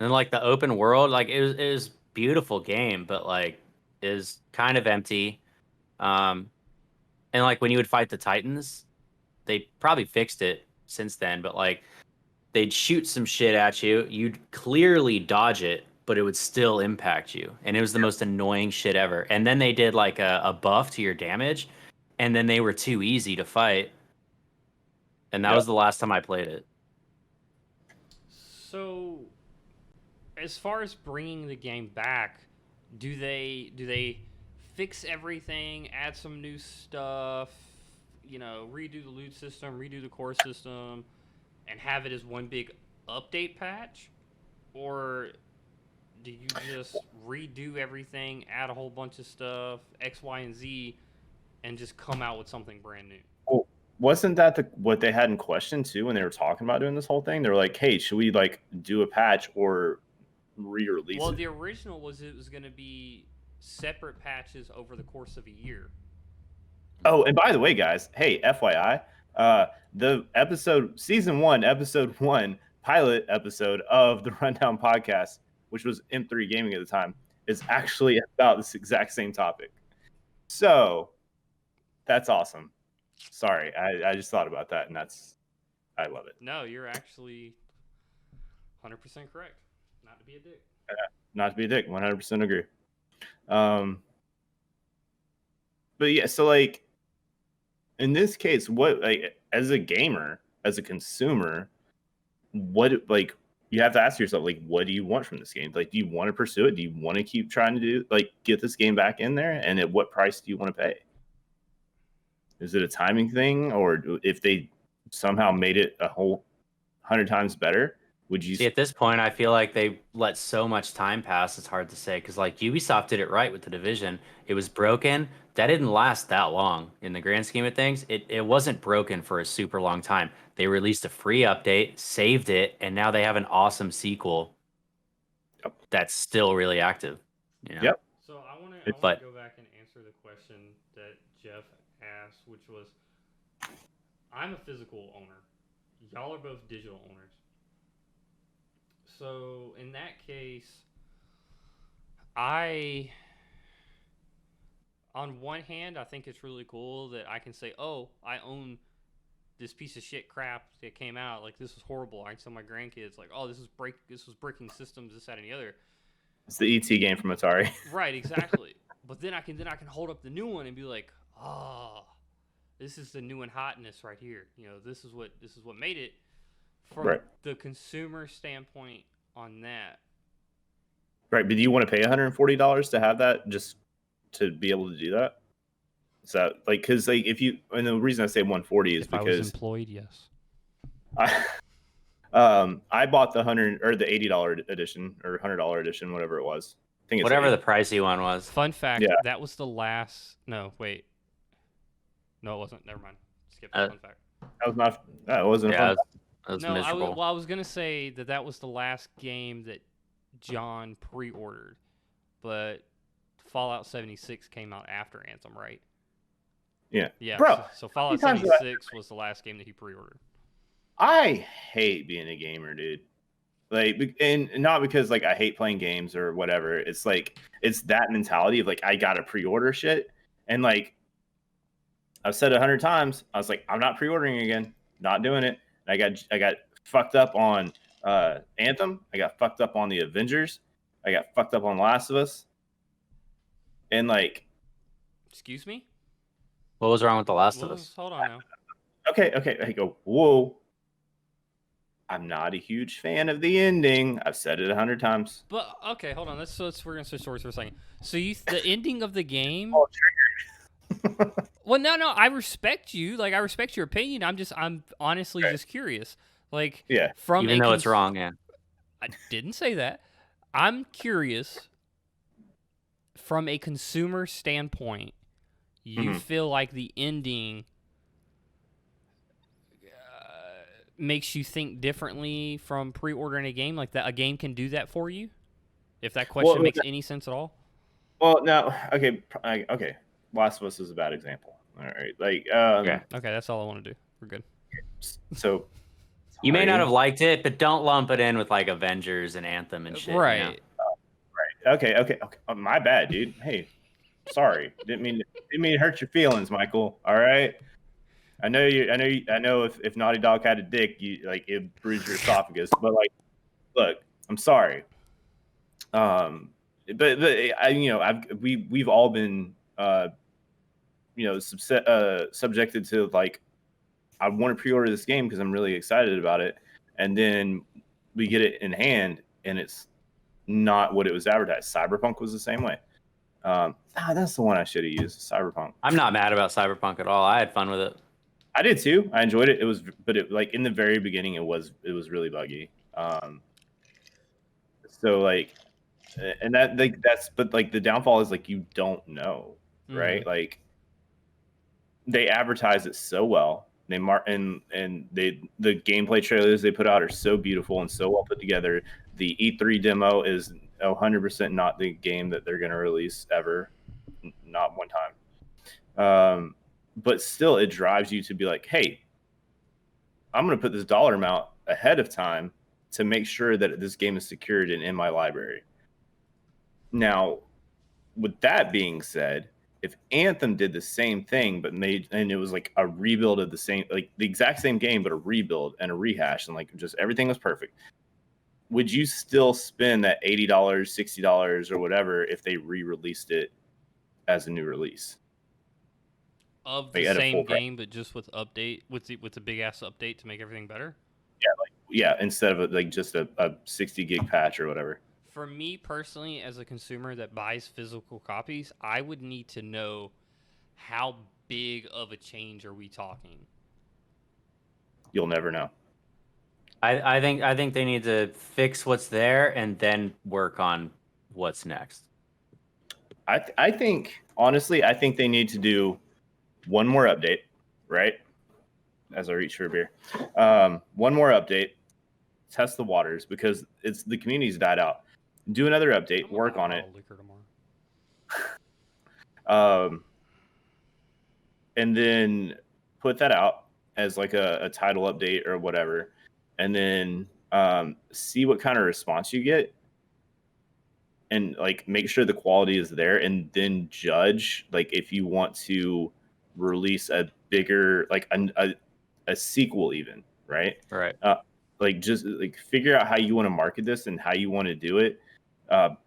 And like the open world, like it was beautiful game, but like is kind of empty. Um, and like when you would fight the Titans, they probably fixed it since then, but like they'd shoot some shit at you, you'd clearly dodge it, but it would still impact you, and it was the most annoying shit ever. And then they did like a buff to your damage, and then they were too easy to fight, and that Yeah. was the last time I played it. So, as far as bringing the game back, do they fix everything, add some new stuff, redo the loot system, redo the core system, and have it as one big update patch, or do you just redo everything, add a whole bunch of stuff, X, Y, and Z, and just come out with something brand new? Well, wasn't that what they had in question too when they were talking about doing this whole thing? They were like, "Hey, should we like do a patch or re-release Well, it?" the original was it was going to be separate patches over the course of a year. Oh, and by the way, guys, hey, FYI, the season 1, episode 1, pilot episode of the Rundown podcast, which was M3 Gaming at the time, is actually about this exact same topic. So that's awesome. Sorry, I just thought about that, and I love it. No, you're actually 100% correct. Not to be a dick. Not to be a dick, 100% agree. But yeah, so like in this case, what like as a gamer, as a consumer, what like you have to ask yourself, like, what do you want from this game? Like, do you want to pursue it? Do you want to keep trying to get this game back in there? And at what price do you want to pay? Is it a timing thing, or if they somehow made it a whole 100 times better, would you See, at this point, I feel like they let so much time pass. It's hard to say because, like, Ubisoft did it right with the Division. It was broken. That didn't last that long in the grand scheme of things. It wasn't broken for a super long time. They released a free update, saved it, and now they have an awesome sequel that's still really active. Yep. So I want to But go back and answer the question that Jeff asked, which was, I'm a physical owner. Y'all are both digital owners. So in that case, on one hand, I think it's really cool that I can say, oh, I own this piece of shit crap that came out. Like, this is horrible. I can tell my grandkids, like, oh, this was breaking systems, this, that, and the other. It's the ET game from Atari. Right, exactly. But then I can hold up the new one and be like, oh, this is the new and hotness right here. This is what made it. From the consumer standpoint on that. Right, but do you want to pay $140 to have that, just to be able to do that? Is that like, because like if you, and the reason I say 140 is if because I was employed, yes. I bought the $100 or the $80 edition or $100 edition, whatever it was. I think it's whatever 80. the pricey one was. Fun fact, Yeah. that was the last. No, wait. No, it wasn't. Never mind. Skip that fun fact. That was not. That wasn't Yeah, fun. that was No, miserable. I was gonna say that was the last game that John pre-ordered, but Fallout 76 came out after Anthem, right? Yeah. Yeah, Bro, so Fallout how many times 76 was the last game that he pre-ordered. I hate being a gamer, dude. Like, and not because like I hate playing games or whatever. It's like it's that mentality of like I gotta pre-order shit, and like I've said 100 times, I was like, I'm not pre-ordering again, not doing it. I got fucked up on Anthem. I got fucked up on the Avengers. I got fucked up on Last of Us. And like, excuse me, What was wrong with The Last of Us? Hold on now. Okay. I go, whoa. I'm not a huge fan of the ending. I've said it 100 times. But okay, hold on. We're gonna switch stories for a second. So the ending of the game. Oh, triggered. Well, no, I respect you. Like, I respect your opinion. I'm honestly just curious. Like, yeah. Even though it's wrong, yeah. I didn't say that. I'm curious. From a consumer standpoint, you feel like the ending makes you think differently from pre-ordering a game? Like, that a game can do that for you? If that question makes any sense at all? Well, no. Okay. Last of Us is a bad example. All right. Like, Okay, that's all I want to do. We're good. So You may not Sorry. have liked it, but don't lump it in with like Avengers and Anthem and shit. Right. You know? Right. Okay. My bad, dude. Hey, sorry. Didn't mean to hurt your feelings, Michael. All right. I know. If Naughty Dog had a dick, you like it bruise your esophagus. But like, look, I'm sorry. But we've all been subjected to like, I want to pre-order this game because I'm really excited about it, and then we get it in hand and it's not what it was advertised. Cyberpunk was the same way. That's the one I should have used. Cyberpunk. I'm not mad about Cyberpunk at all. I had fun with it. I did too. I enjoyed it. But like in the very beginning, it was really buggy. So like, and but like the downfall is like you don't know, right? Mm-hmm. Like they advertise it so well. They the gameplay trailers they put out are so beautiful and so well put together. The E3 demo is 100% not the game that they're going to release ever, not one time. But still, it drives you to be like, hey, I'm going to put this dollar amount ahead of time to make sure that this game is secured and in my library. Now, with that being said, if Anthem did the same thing, but it was like a rebuild of the exact same game, but a rebuild and a rehash, and like just everything was perfect, would you still spend that $80, $60 or whatever if they re-released it as a new release? Of the same game, but just with a big ass update to make everything better? Yeah, instead of just a 60 gig patch or whatever. For me personally, as a consumer that buys physical copies, I would need to know how big of a change are we talking. You'll never know. I think they need to fix what's there and then work on what's next. I think honestly, they need to do one more update, right? As I reach for a beer, one more update, test the waters because the community's died out. Do another update, work on it, and then put that out as like a title update or whatever, and then see what kind of response you get, and like make sure the quality is there, and then judge like if you want to release a bigger like a sequel even, right? Right. Like just like figure out how you want to market this and how you want to do it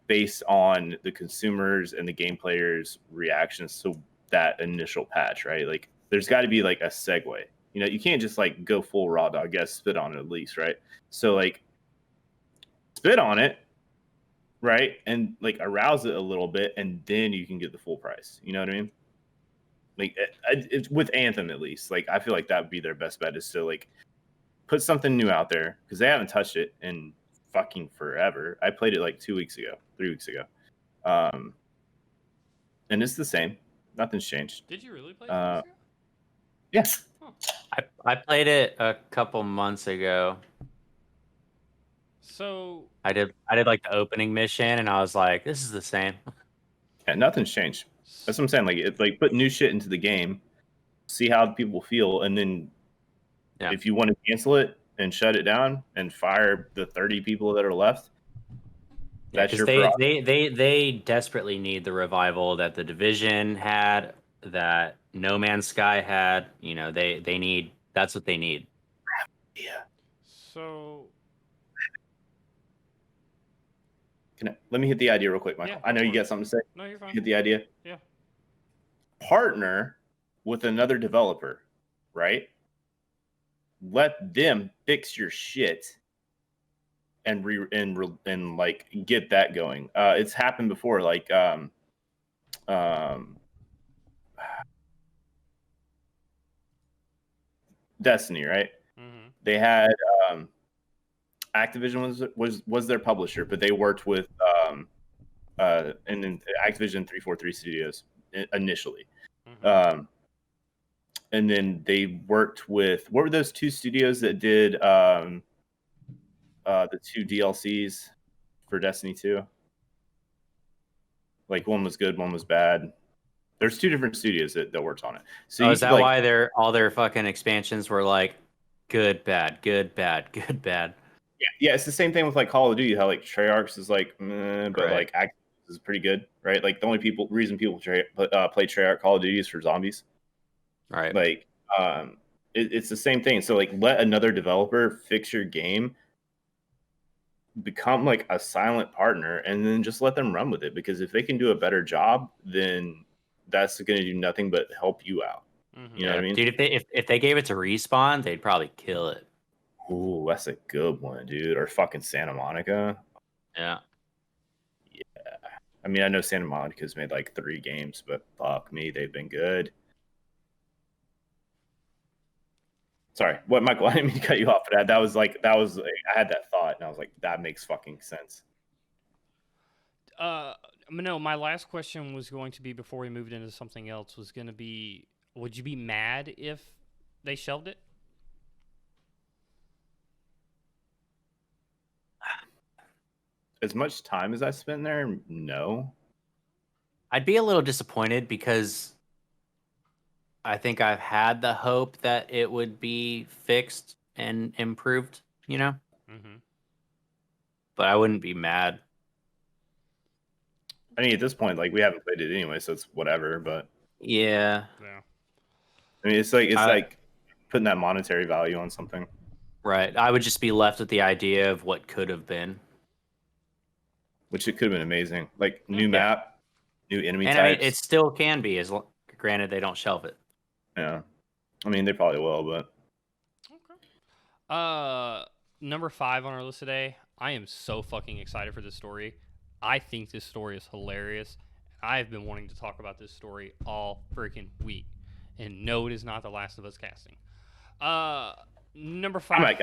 based on the consumers and the game players' reactions to that initial patch, right? Like there's got to be like a segue. You know, you can't just like go full raw dog. You got to spit on it at least, right? So like spit on it, right? And like arouse it a little bit, and then you can get the full price. You know what I mean? Like it's with Anthem at least. Like I feel like that would be their best bet is to like put something new out there because they haven't touched it in fucking forever. I played it like 3 weeks ago, and it's the same. Nothing's changed. Did you really play it? Yeah. Huh. I played it a couple months ago. So I did like the opening mission, and I was like, this is the same. Yeah, nothing's changed. That's what I'm saying. Like it's like put new shit into the game, see how people feel, and then if you want to cancel it and shut it down and fire the 30 people that are left, that's your prerogative. They desperately need the revival that the Division had, that No Man's Sky had. You know, they need, that's what they need. Yeah. So let me hit the idea real quick, Michael. I know you got something to say. No, you're fine. Hit the idea. Yeah. Partner with another developer, right? Let them fix your shit and like get that going. It's happened before, like Destiny, right? Mm-hmm. They had Activision was their publisher, but they worked with and then Activision 343 Studios initially. Mm-hmm. And then they worked with, what were those two studios that did the two DLCs for Destiny 2? Like one was good, one was bad. There's two different studios that worked on it. So is that why all their fucking expansions were like Good, bad, good, bad, good, bad. Yeah, it's the same thing with like Call of Duty. How like Treyarch is like, but Right. like Activision is pretty good, right? Like the only reason people play Treyarch Call of Duty is for zombies. Right. Like, it's the same thing. So like, let another developer fix your game, become like a silent partner, and then just let them run with it. Because if they can do a better job, then that's going to do nothing but help you out. Mm-hmm. You know what I Yeah, mean? dude. If they gave it to Respawn, they'd probably kill it. Ooh, that's a good one, dude. Or fucking Santa Monica. Yeah. Yeah. I mean, I know Santa Monica's made like 3 games, but fuck me, they've been good. Sorry, what, Michael? I didn't mean to cut you off for that. I had that thought, and I was like, that makes fucking sense. No, my last question was going to be before we moved into something else. Was going to be, would you be mad if they shelved it? As much time as I spent there, no. I'd be a little disappointed because I think I've had the hope that it would be fixed and improved, Mm-hmm. but I wouldn't be mad. I mean, at this point, like we haven't played it anyway, so it's whatever. But Yeah. Yeah. I mean, it's like I- putting that monetary value on something, Right. I would just be left with the idea of what could have been. which it could have been amazing. Like new Yeah. map, new enemy And I mean, types. it still can be, granted they don't shelve it. Yeah, I mean, they probably will, but Number 5 on our list today. I am so fucking excited for this story. I think this story is hilarious. I've been wanting to talk about this story all freaking week. And no, it is not The Last of Us casting. Number 5.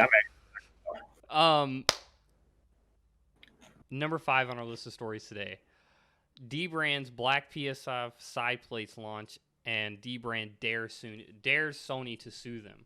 Number 5 on our list of stories today. Dbrand's Black PS5 side plates launch, and Dbrand dares Sony to sue them.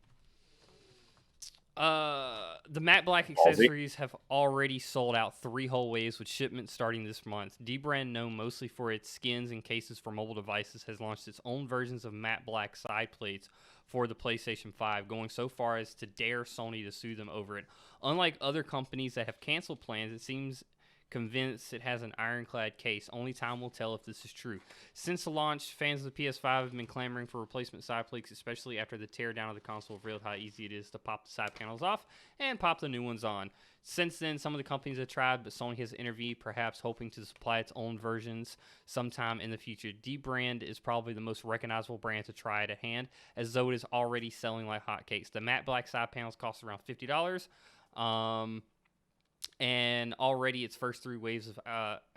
The matte black accessories have already sold out 3 whole waves, with shipments starting this month. Dbrand, known mostly for its skins and cases for mobile devices, has launched its own versions of matte black side plates for the PlayStation 5, going so far as to dare Sony to sue them over it. Unlike other companies that have canceled plans, it seems convinced it has an ironclad case. Only time will tell if this is true. Since the launch, fans of the PS5 have been clamoring for replacement side plates, especially after the teardown of the console revealed how easy it is to pop the side panels off and pop the new ones on. Since then, some of the companies have tried, but Sony has intervened, perhaps hoping to supply its own versions sometime in the future. Dbrand is probably the most recognizable brand to try it at hand, as though it is already selling like hotcakes. The matte black side panels cost around $50. And already its first 3 waves of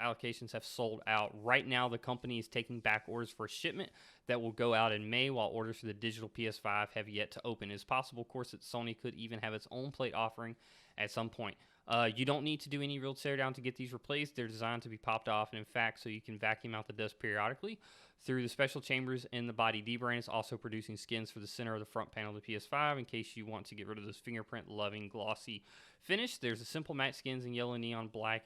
allocations have sold out. Right now, the company is taking back orders for shipment that will go out in May, while orders for the digital PS5 have yet to open. It is possible, of course, that Sony could even have its own plate offering at some point. You don't need to do any real teardown to get these replaced. They're designed to be popped off, and in fact, so you can vacuum out the dust periodically through the special chambers in the body. Dbrand is also producing skins for the center of the front panel of the PS5 in case you want to get rid of this fingerprint-loving, glossy finish. There's a simple matte skins in yellow, neon, black,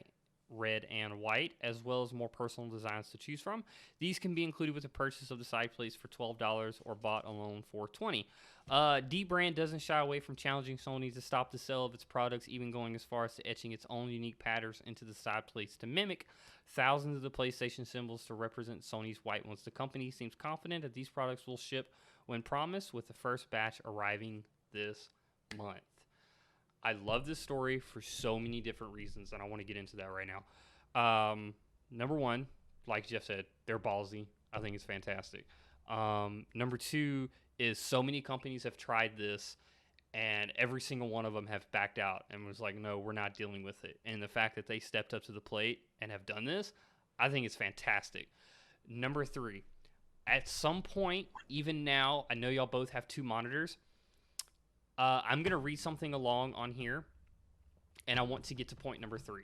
red, and white, as well as more personal designs to choose from. These can be included with the purchase of the side plates for $12 or bought alone for $20. Dbrand doesn't shy away from challenging Sony to stop the sale of its products, even going as far as to etching its own unique patterns into the side plates to mimic thousands of the PlayStation symbols to represent Sony's white ones. The company seems confident that these products will ship when promised, with the first batch arriving this month. I love this story for so many different reasons, and I want to get into that right now. Number 1, like Jeff said, they're ballsy. I think it's fantastic. Number 2 is so many companies have tried this, and every single one of them have backed out and was like, no, we're not dealing with it. And the fact that they stepped up to the plate and have done this, I think it's fantastic. Number 3, at some point, even now, I know y'all both have 2 monitors. I'm going to read something along on here, and I want to get to point number 3.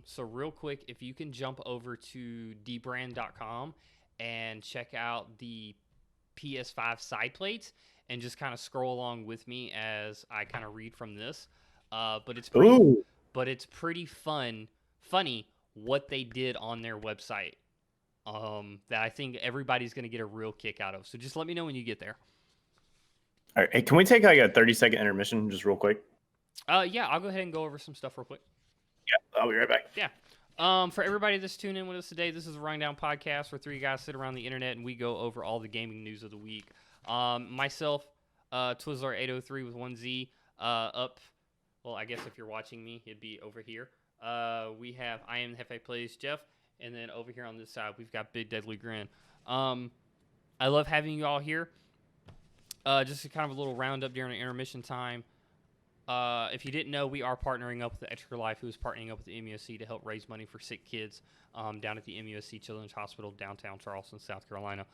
So real quick, if you can jump over to dbrand.com and check out the PS5 side plates and just kind of scroll along with me as I kind of read from this. But it's pretty funny what they did on their website that I think everybody's going to get a real kick out of. So just let me know when you get there. All right, hey, can we take like a 30-second intermission just real quick? Yeah, I'll go ahead and go over some stuff real quick. Yeah, I'll be right back. Yeah. For everybody that's tuned in with us today, this is a Rundown Podcast where three guys sit around the internet and we go over all the gaming news of the week. Myself, Twizzler803 with 1Z, up. Well, I guess if you're watching me, it'd be over here. We have I Am Hefe Plays Jeff, and then over here on this side, we've got Big Deadly Grin. I love having you all here. Just a kind of a little roundup during the intermission time. If you didn't know, we are partnering up with the Extra Life, who is partnering up with the MUSC to help raise money for sick kids down at the MUSC Children's Hospital, downtown Charleston, South Carolina.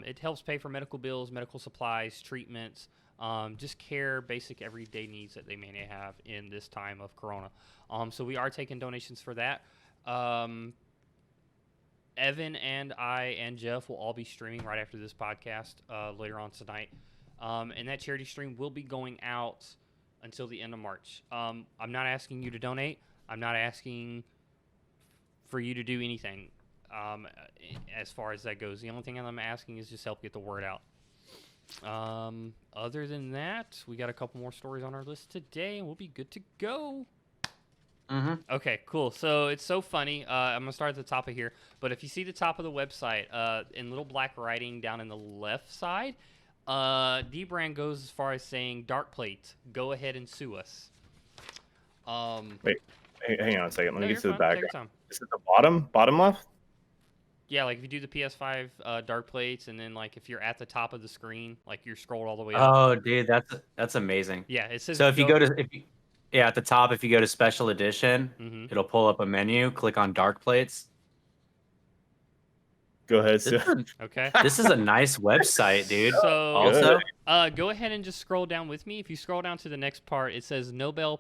It helps pay for medical bills, medical supplies, treatments, just care, basic everyday needs that they may have in this time of Corona. So we are taking donations for that. Evan and I and Jeff will all be streaming right after this podcast later on tonight. And that charity stream will be going out until the end of March. I'm not asking you to donate. I'm not asking for you to do anything as far as that goes. The only thing I'm asking is just help get the word out. Other than that, we got a couple more stories on our list today, and we'll be good to go. Mm-hmm. Okay, cool. So it's so funny. I'm going to start at the top of here. But if you see the top of the website, in little black writing down in the left side, Dbrand goes as far as saying, Dark Plate, go ahead and sue us. Wait, hang on a second. Let me get to the Take your background. time. Is it the bottom left? Yeah, like if you do the PS5 Dark Plates, and then like if you're at the top of the screen, like you're scrolled all the way up. Oh, dude, that's amazing. Yeah, it says. So if you go to at the top, if you go to Special Edition, Mhm. it'll pull up a menu. Click on Dark Plates. Go ahead. Okay. This is a nice website, dude. So Also, go ahead and just scroll down with me. If you scroll down to the next part, it says Nobel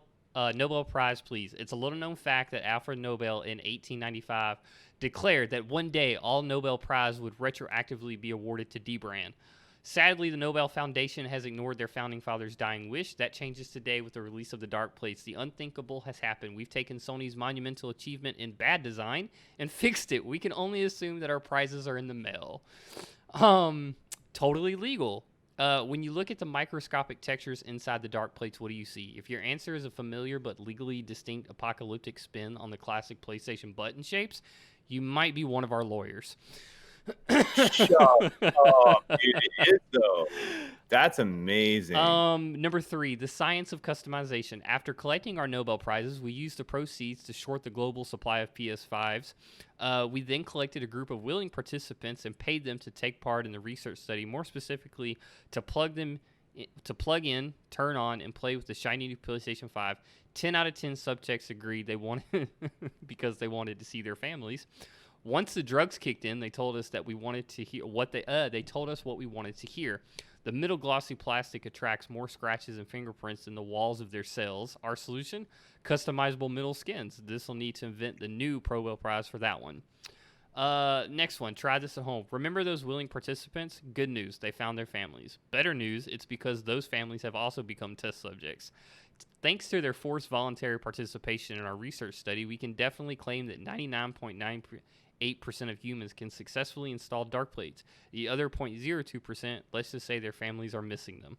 Prize, please. It's a little known fact that Alfred Nobel in 1895 declared that one day all Nobel Prize would retroactively be awarded to Dbrand. Sadly, the Nobel Foundation has ignored their founding father's dying wish. That changes today with the release of the Dark Plates. The unthinkable has happened. We've taken Sony's monumental achievement in bad design and fixed it. We can only assume that our prizes are in the mail. Totally legal. When you look at the microscopic textures inside the Dark Plates, what do you see? If your answer is a familiar but legally distinct apocalyptic spin on the classic PlayStation button shapes, you might be one of our lawyers. Shut up, dude. It is though. That's amazing. Number 3, the science of customization. After collecting our Nobel Prizes, we used the proceeds to short the global supply of PS5s. We then collected a group of willing participants and paid them to take part in the research study, more specifically to plug in, turn on, and play with the shiny new PlayStation 5. 10 out of 10 subjects agreed they wanted because they wanted to see their families. Once the drugs kicked in, they told us that we wanted to hear they told us what we wanted to hear. The middle glossy plastic attracts more scratches and fingerprints than the walls of their cells. Our solution? Customizable middle skins. This will need to invent the new Nobel Prize for that one. Next one. Try this at home. Remember those willing participants? Good news. They found their families. Better news. It's because those families have also become test subjects. Thanks to their forced voluntary participation in our research study, we can definitely claim that 99.98% of humans can successfully install Dark Plates. The other 0.02%, let's just say their families are missing them.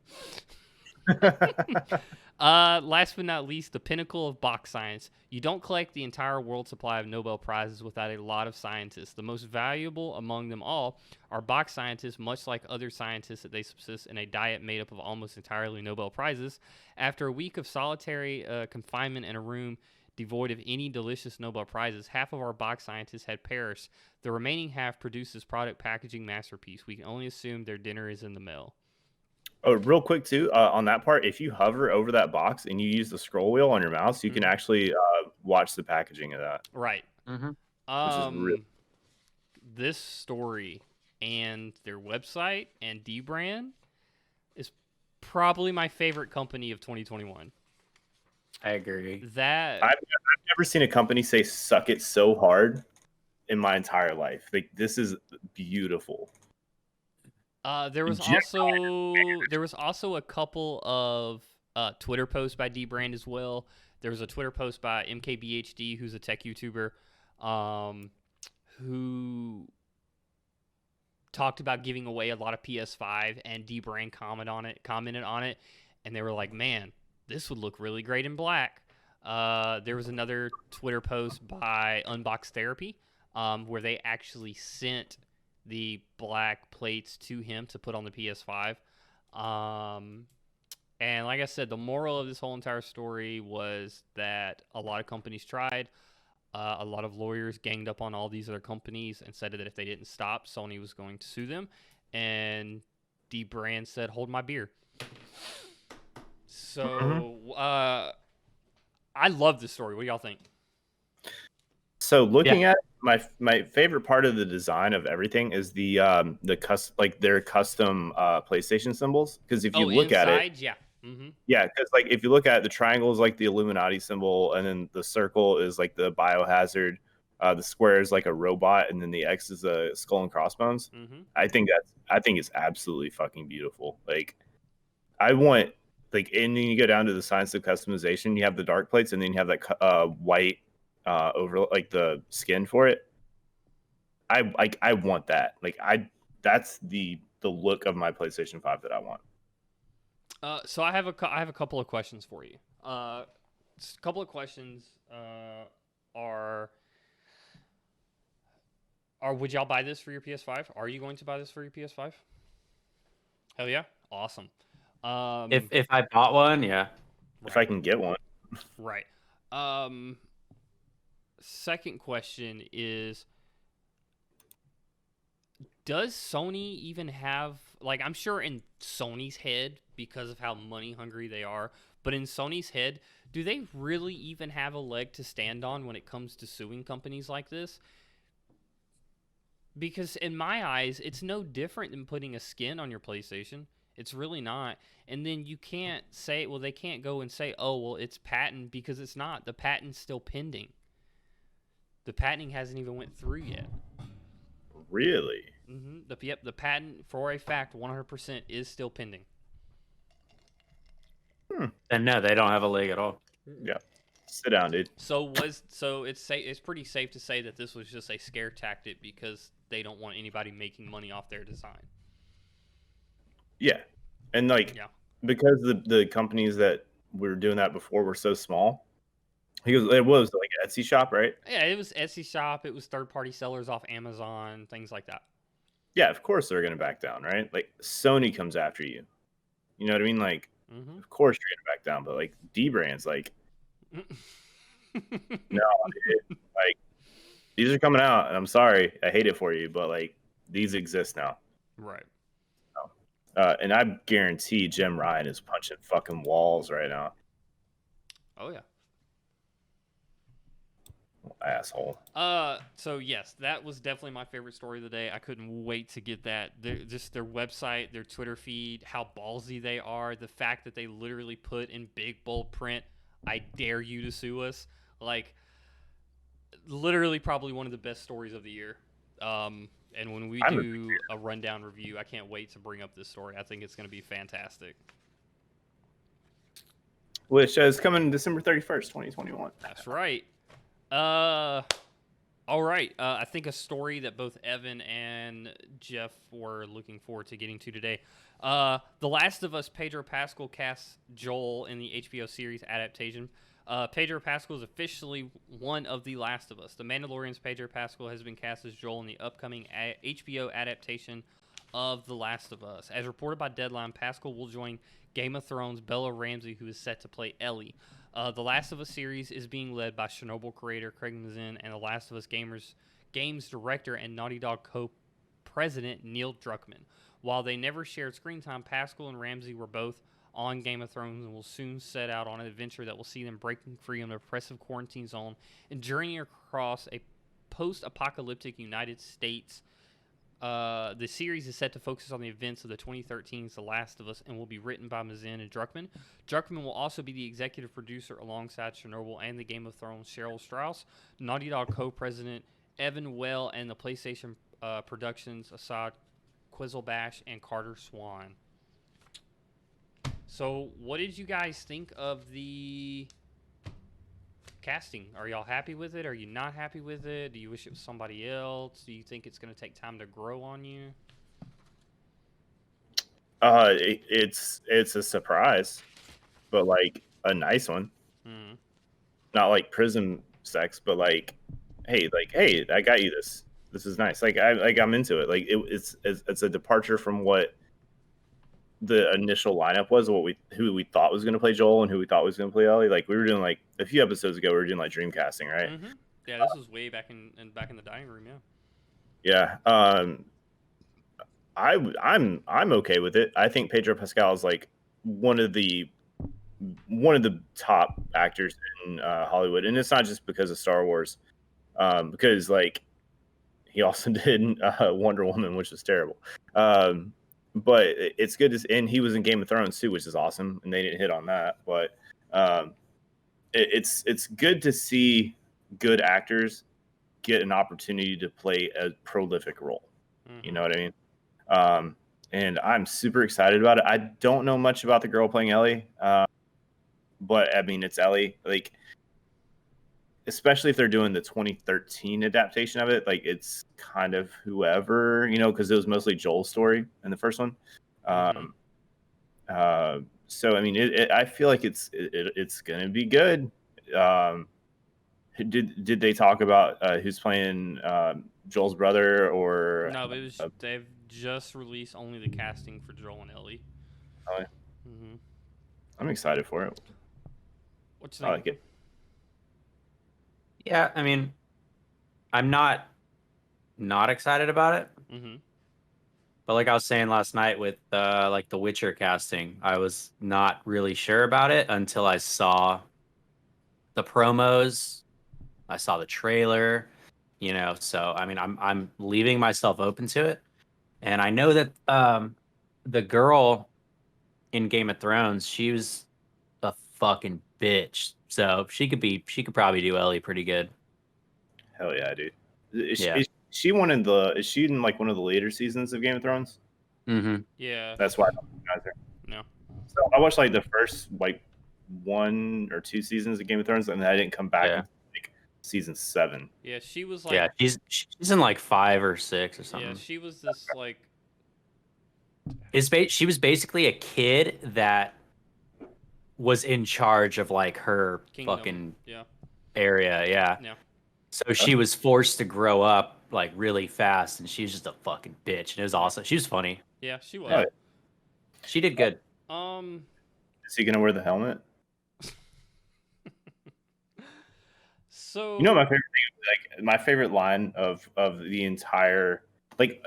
Last but not least, the pinnacle of box science. You don't collect the entire world supply of Nobel Prizes without a lot of scientists. The most valuable among them all are box scientists, much like other scientists that they subsist in a diet made up of almost entirely Nobel Prizes. After a week of solitary confinement in a room devoid of any delicious Nobel Prizes, half of our box scientists had perished. The remaining half produced this product packaging masterpiece. We can only assume their dinner is in the mail. Oh, real quick too, on that part, if you hover over that box and you use the scroll wheel on your mouse, you can actually watch the packaging of that. Right. Mm-hmm. Which is really... This story and their website and Dbrand is probably my favorite company of 2021. I agree. That I've never seen a company say "suck it" so hard in my entire life. Like, this is beautiful. there was also a couple of Twitter posts by Dbrand as well. There was a Twitter post by MKBHD, who's a tech YouTuber, who talked about giving away a lot of PS5, and Dbrand commented on it, and they were like, "Man, this would look really great in black." There was another Twitter post by Unbox Therapy, where they actually sent the black plates to him to put on the PS5. And like I said, the moral of this whole entire story was that a lot of companies tried. A lot of lawyers ganged up on all these other companies and said that if they didn't stop, Sony was going to sue them. And Dbrand said, "Hold my beer." So I love this story. What do y'all think? So looking at my favorite part of the design of everything is the their custom PlayStation symbols, because if you look inside, at it, yeah. Mm-hmm. Yeah, because like if you look at it, the triangle is like the Illuminati symbol, and then the circle is like the biohazard, the square is like a robot, and then the X is a skull and crossbones. Mm-hmm. I think it's absolutely fucking beautiful. Like I want and then you go down to the science of customization. You have the dark plates, and then you have that white over like the skin for it. I want that. That's the look of my PlayStation 5 that I want. So I have a couple of questions for you. A couple of questions are would y'all buy this for your PS5? Are you going to buy this for your PS5? Hell yeah, awesome. If I bought one, yeah. If I can get one. Right. Second question is, does Sony even have, like, I'm sure in Sony's head, because of how money hungry they are, but in Sony's head, do they really even have a leg to stand on when it comes to suing companies like this? Because in my eyes, it's no different than putting a skin on your PlayStation. It's really not. And then you can't say, well, they can't go and say, oh, well, it's patent, because it's not. The patent's still pending. The patenting hasn't even went through yet. Really? Mm-hmm. The patent, for a fact, 100% is still pending. And no, they don't have a leg at all. Yeah. Sit down, dude. So it's pretty safe to say that this was just a scare tactic because they don't want anybody making money off their design. Yeah. And because the companies that were doing that before were so small, because it was like an Etsy shop, right? Yeah, it was Etsy shop. It was third-party sellers off Amazon, things like that. Yeah, of course they're going to back down, right? Like Sony comes after you. You know what I mean? Like, of course you're going to back down. But like Dbrand's like, no, dude, like these are coming out, and I'm sorry, I hate it for you, but like these exist now. Right. And I guarantee Jim Ryan is punching fucking walls right now. Oh yeah. Asshole. So yes, that was definitely my favorite story of the day. I couldn't wait to get that. Just their website, their Twitter feed, how ballsy they are. The fact that they literally put in big bold print, "I dare you to sue us." Like, literally, probably one of the best stories of the year. And when we do a rundown review, I can't wait to bring up this story. I think it's going to be fantastic. Which is coming December 31st, 2021. That's right. All right. I think a story that both Evan and Jeff were looking forward to getting to today. The Last of Us, Pedro Pascal casts Joel in the HBO series adaptation. Pedro Pascal is officially one of The Last of Us. The Mandalorian's Pedro Pascal has been cast as Joel in the upcoming HBO adaptation of The Last of Us. As reported by Deadline, Pascal will join Game of Thrones' Bella Ramsey, who is set to play Ellie. The Last of Us series is being led by Chernobyl creator Craig Mazin and The Last of Us games director and Naughty Dog co-president Neil Druckmann. While they never shared screen time, Pascal and Ramsey were both on Game of Thrones and will soon set out on an adventure that will see them breaking free from an oppressive quarantine zone and journeying across a post-apocalyptic United States. The series is set to focus on the events of the 2013's The Last of Us and will be written by Mazin and Druckmann. Druckmann will also be the executive producer alongside Chernobyl and the Game of Thrones' Cheryl Strauss, Naughty Dog co-president Evan Well, and the PlayStation Productions Assad Quizzlebash and Carter Swan. So, what did you guys think of the casting? Are y'all happy with it? Are you not happy with it? Do you wish it was somebody else? Do you think it's going to take time to grow on you? It's a surprise, but like a nice one. Mm. Not like prison sex, but like, hey, I got you this. This is nice. I'm into it. Like it's a departure from what the initial lineup was, who we thought was going to play Joel and who we thought was going to play Ellie. Like we were doing like a few episodes ago, we were doing like dream casting, right? Mm-hmm. Yeah, this was way back in the dining room. Yeah. I'm okay with it. I think Pedro Pascal is like one of the top actors in Hollywood, and it's not just because of Star Wars, because like he also did Wonder Woman, which was terrible. But it's good to, and he was in Game of Thrones too, which is awesome, and they didn't hit on that. But it's good to see good actors get an opportunity to play a prolific role. Mm-hmm. You know what I mean? And I'm super excited about it. I don't know much about the girl playing Ellie, but I mean, it's Ellie. Like, especially if they're doing the 2013 adaptation of it, like it's kind of whoever, because it was mostly Joel's story in the first one. So I mean, I feel like it's gonna be good. Did they talk about who's playing Joel's brother or? No, but they've just released only the casting for Joel and Ellie. Ellie? Mm-hmm. I'm excited for it. What you think? I like it. Yeah, I mean, I'm not excited about it. Mm-hmm. But like I was saying last night with like the Witcher casting, I was not really sure about it until I saw the promos, I saw the trailer, so I mean I'm leaving myself open to it. And I know that the girl in Game of Thrones, she was a fucking bitch. So she could probably do Ellie pretty good. Hell yeah, dude. Yeah. Is she in like one of the later seasons of Game of Thrones? Mm-hmm. Yeah. That's why I don't recognize her. No. So I watched like the first like 1 or 2 seasons of Game of Thrones, and then I didn't come back until like season 7. Yeah, she was like. Yeah, she's in like 5 or 6 or something. Yeah, she was this like. She was basically a kid that was in charge of like her Kingdom. fucking Yeah. area. Yeah. Yeah. So she was forced to grow up like really fast, and she's just a fucking bitch. And it was awesome. She was funny. Yeah, she was. Yeah. She did good. Is he gonna wear the helmet? So My favorite thing, like my favorite line of the entire, like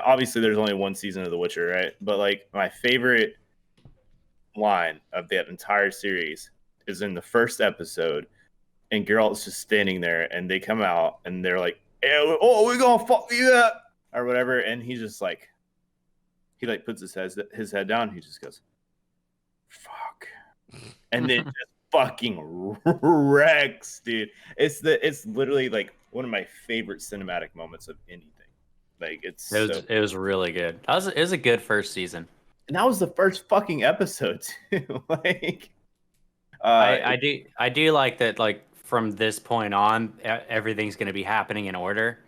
obviously there's only 1 season of The Witcher, right? But like my favorite line of that entire series is in the first episode, and Geralt's just standing there, and they come out, and they're like, hey, "Oh, we're gonna fuck you up," or whatever, and he's just like, he like puts his head down, he just goes, "Fuck," and then just fucking wrecks, dude. It's literally like one of my favorite cinematic moments of anything. Like It was really good. It was a good first season. And that was the first fucking episode too. Like, I do like that. Like from this point on, everything's going to be happening in order.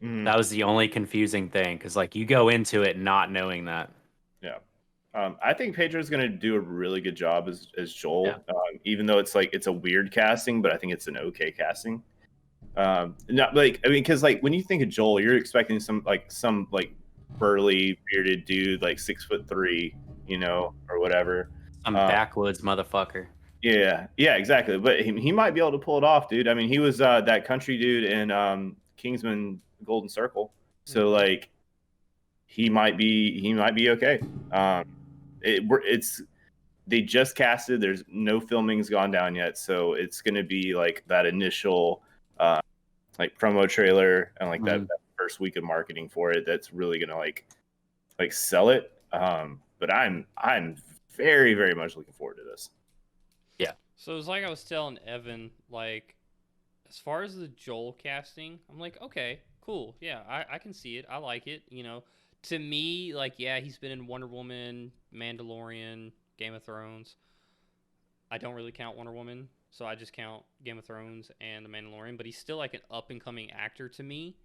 That was the only confusing thing, because like you go into it not knowing that. Yeah. I think Pedro's going to do a really good job as Joel, Yeah. Even though it's like it's a weird casting, but I think it's an okay casting. Not like, I mean, because like when you think of Joel, you're expecting some burly bearded dude, like 6'3", or whatever. Some backwoods motherfucker. Yeah, exactly. But he might be able to pull it off, dude. I mean, he was that country dude in Kingsman Golden Circle, so like he might be okay. They just casted. There's no filming's gone down yet, so it's gonna be like that initial like promo trailer and like that first week of marketing for it. That's really gonna like sell it. But I'm very, very much looking forward to this. Yeah. So it's like I was telling Evan, like, as far as the Joel casting, I'm like, okay, cool. Yeah, I can see it. I like it. To me, like, yeah, he's been in Wonder Woman, Mandalorian, Game of Thrones. I don't really count Wonder Woman, so I just count Game of Thrones and The Mandalorian, but he's still like an up-and-coming actor to me.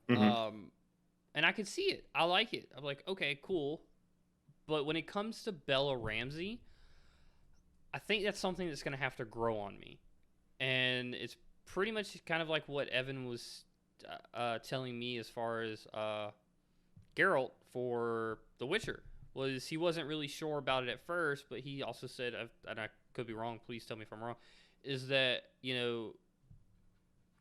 And I can see it. I like it. I'm like, okay, cool. But when it comes to Bella Ramsey, I think that's something that's going to have to grow on me. And it's pretty much kind of like what Evan was telling me as far as Geralt for The Witcher. Was he wasn't really sure about it at first, but he also said, and I could be wrong, please tell me if I'm wrong, is that,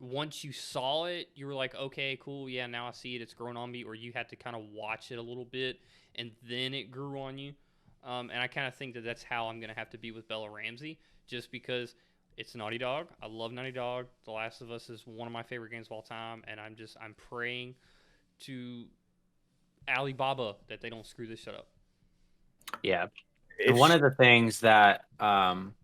once you saw it, you were like, okay, cool, yeah, now I see it, it's grown on me, or you had to kind of watch it a little bit, and then it grew on you. And I kind of think that that's how I'm going to have to be with Bella Ramsey, just because it's Naughty Dog. I love Naughty Dog. The Last of Us is one of my favorite games of all time, and I'm praying to Alibaba that they don't screw this shit up. Yeah. And one of the things that I'm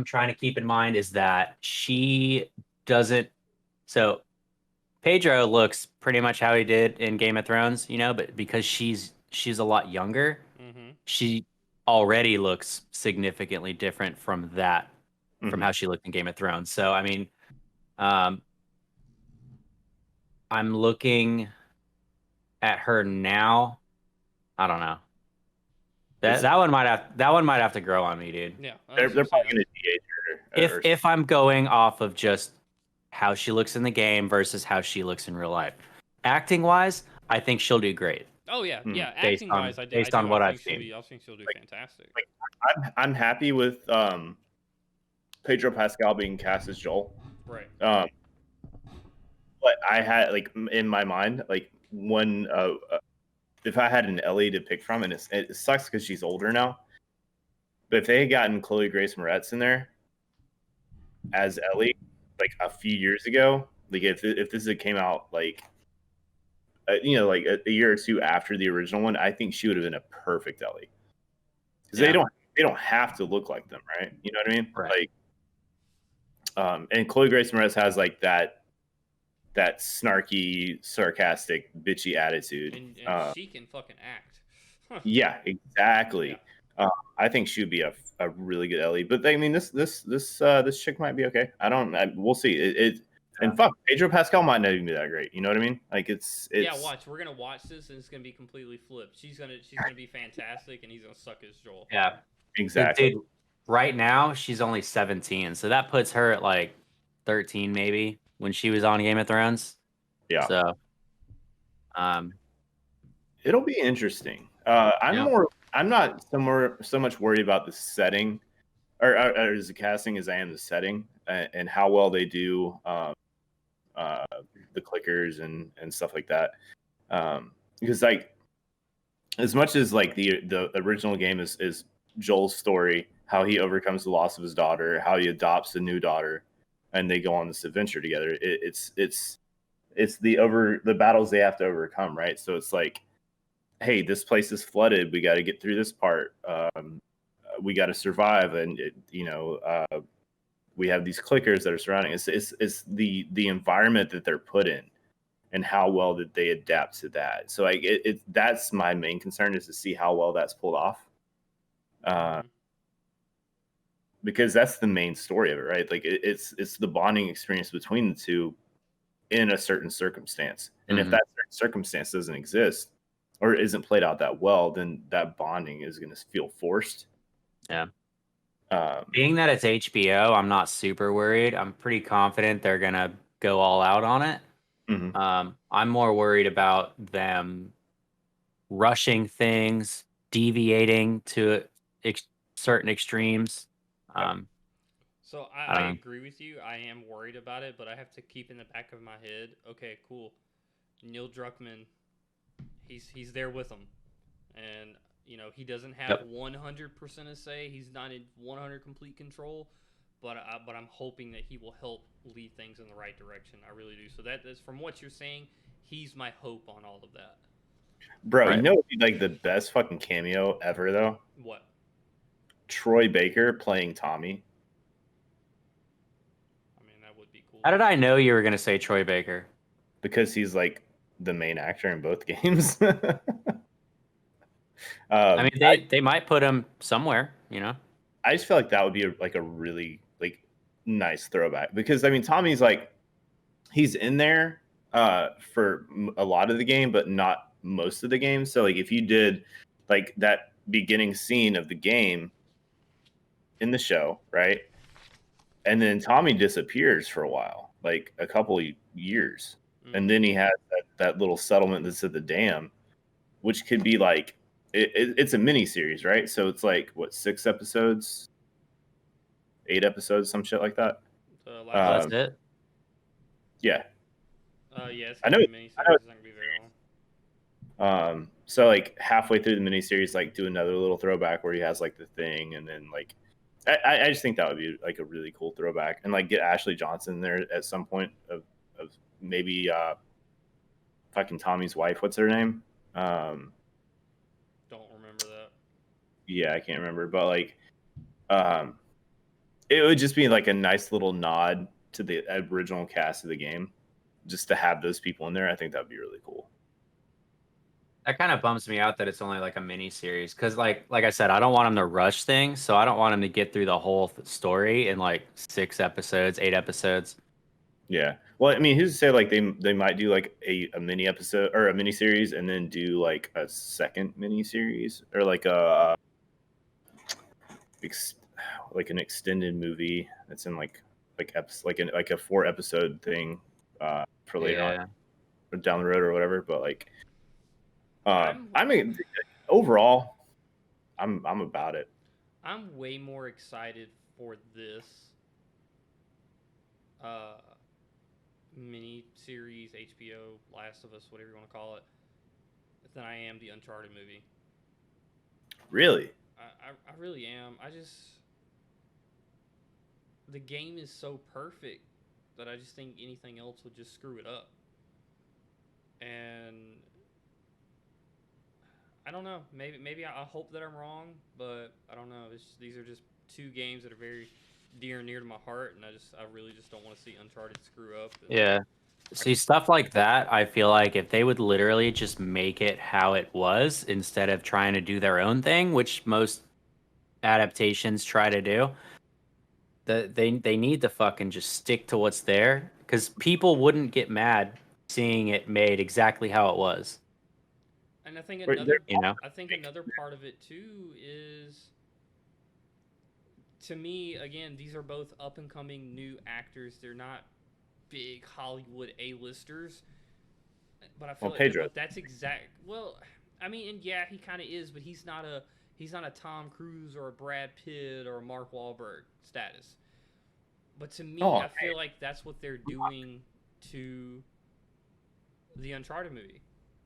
trying to keep in mind is that she doesn't. So Pedro looks pretty much how he did in Game of Thrones, but because she's a lot younger, she already looks significantly different from that, from how she looked in Game of Thrones. So, I mean, I'm looking at her now. I don't know. That one might have to grow on me, dude. Yeah, they're probably going to de-age her. If I'm going off of just how she looks in the game versus how she looks in real life, acting wise, I think she'll do great. Oh yeah, yeah. Based Acting wise, based on what I've seen. I think she'll do fantastic. I'm happy with Pedro Pascal being cast as Joel. Right. But I had in my mind one if I had an Ellie to pick from, and it sucks because she's older now. But if they had gotten Chloe Grace Moretz in there as Ellie a few years ago, if this had came out a year or two after the original one, I think she would have been a perfect Ellie. Because they don't have to look like them, right? You know what I mean? Right. And Chloe Grace Moretz has that snarky, sarcastic, bitchy attitude. And she can fucking act. Yeah, exactly. Yeah. I think she would be a really good Ellie. But I mean, this chick might be okay. We'll see. And fuck, Pedro Pascal might not even be that great. You know what I mean? It's yeah. Watch, we're gonna watch this, and it's gonna be completely flipped. She's gonna be fantastic, and he's gonna suck as Joel. Yeah, exactly. Dude, right now she's only 17, so that puts her at 13 maybe when she was on Game of Thrones. Yeah. So, it'll be interesting. I'm not so much worried about the setting or the casting as I am the setting and how well they do the clickers and stuff like that. Because as much as the original game is Joel's story, how he overcomes the loss of his daughter, how he adopts a new daughter, and they go on this adventure together. It's the battles they have to overcome, right? So it's hey, this place is flooded. We got to get through this part. We got to survive, and we have these clickers that are surrounding. It's the environment that they're put in, and how well that they adapt to that. So that's my main concern, is to see how well that's pulled off. Because that's the main story of it, right? It's the bonding experience between the two in a certain circumstance. And if that certain circumstance doesn't exist or isn't played out that well, then that bonding is going to feel forced. Yeah. Being that it's HBO, I'm not super worried. I'm pretty confident they're going to go all out on it. I'm more worried about them rushing things, deviating to certain extremes. So I agree with you. I am worried about it, but I have to keep in the back of my head, okay, cool. Neil Druckmann, he's there with them. And, he doesn't have 100% of say. He's not in 100 complete control, but I'm hoping that he will help lead things in the right direction. I really do. So that's from what you're saying, he's my hope on all of that. Bro, right. You know what would be the best fucking cameo ever, though? What? Troy Baker playing Tommy. I mean, that would be cool. How did I know you were going to say Troy Baker? Because he's the main actor in both games. I mean, they might put him somewhere, I just feel like that would be a really nice throwback, because I mean, Tommy's he's in there for a lot of the game, but not most of the game. So like if you did like that beginning scene of the game in the show, right? And then Tommy disappears for a while, like a couple of years. And then he has that little settlement that's at the dam, which could be like it's a mini series, right? So it's like what, 6 episodes, 8 episodes, some shit like that. That's it. Yeah, Yeah, it's I gonna know. be a miniseries. It's not gonna be very long. So like halfway through the miniseries, like do another little throwback where he has like the thing, and then like I just think that would be like a really cool throwback, and like get Ashley Johnson there at some point of maybe fucking Tommy's wife. What's her name? Don't remember that. Yeah, I can't remember, but like it would just be like a nice little nod to the original cast of the game, just to have those people in there. I think that'd be really cool. That kind of bums me out that it's only like a mini series because, like I said, I don't want him to rush things, so I don't want him to get through the whole story in like 6 episodes, 8 episodes. Yeah. Well, I mean, who's to say like they might do like a mini episode or a mini series and then do like a second mini series or like a like an extended movie that's in like a 4 episode thing for later on or down the road or whatever. But like, I mean, overall, I'm about it. I'm way more excited for this mini series, HBO, Last of Us, whatever you want to call it, than I am the Uncharted movie. Really? I really am. The game is so perfect that I just think anything else would just screw it up. And I don't know. Maybe I hope that I'm wrong, but I don't know. These are just 2 games that are very dear and near to my heart, and I really just don't want to see Uncharted screw up. Yeah. See, stuff like that, I feel like if they would literally just make it how it was instead of trying to do their own thing, which most adaptations try to do, they need to fucking just stick to what's there because people wouldn't get mad seeing it made exactly how it was. And I think another part of it too is, to me, again, these are both up and coming new actors. They're not big Hollywood A-listers, but I feel like Pedro. that's exact. Well, I mean, and yeah, he kind of is, but he's not a Tom Cruise or a Brad Pitt or a Mark Wahlberg status. But to me, I feel like that's what they're doing to the Uncharted movie.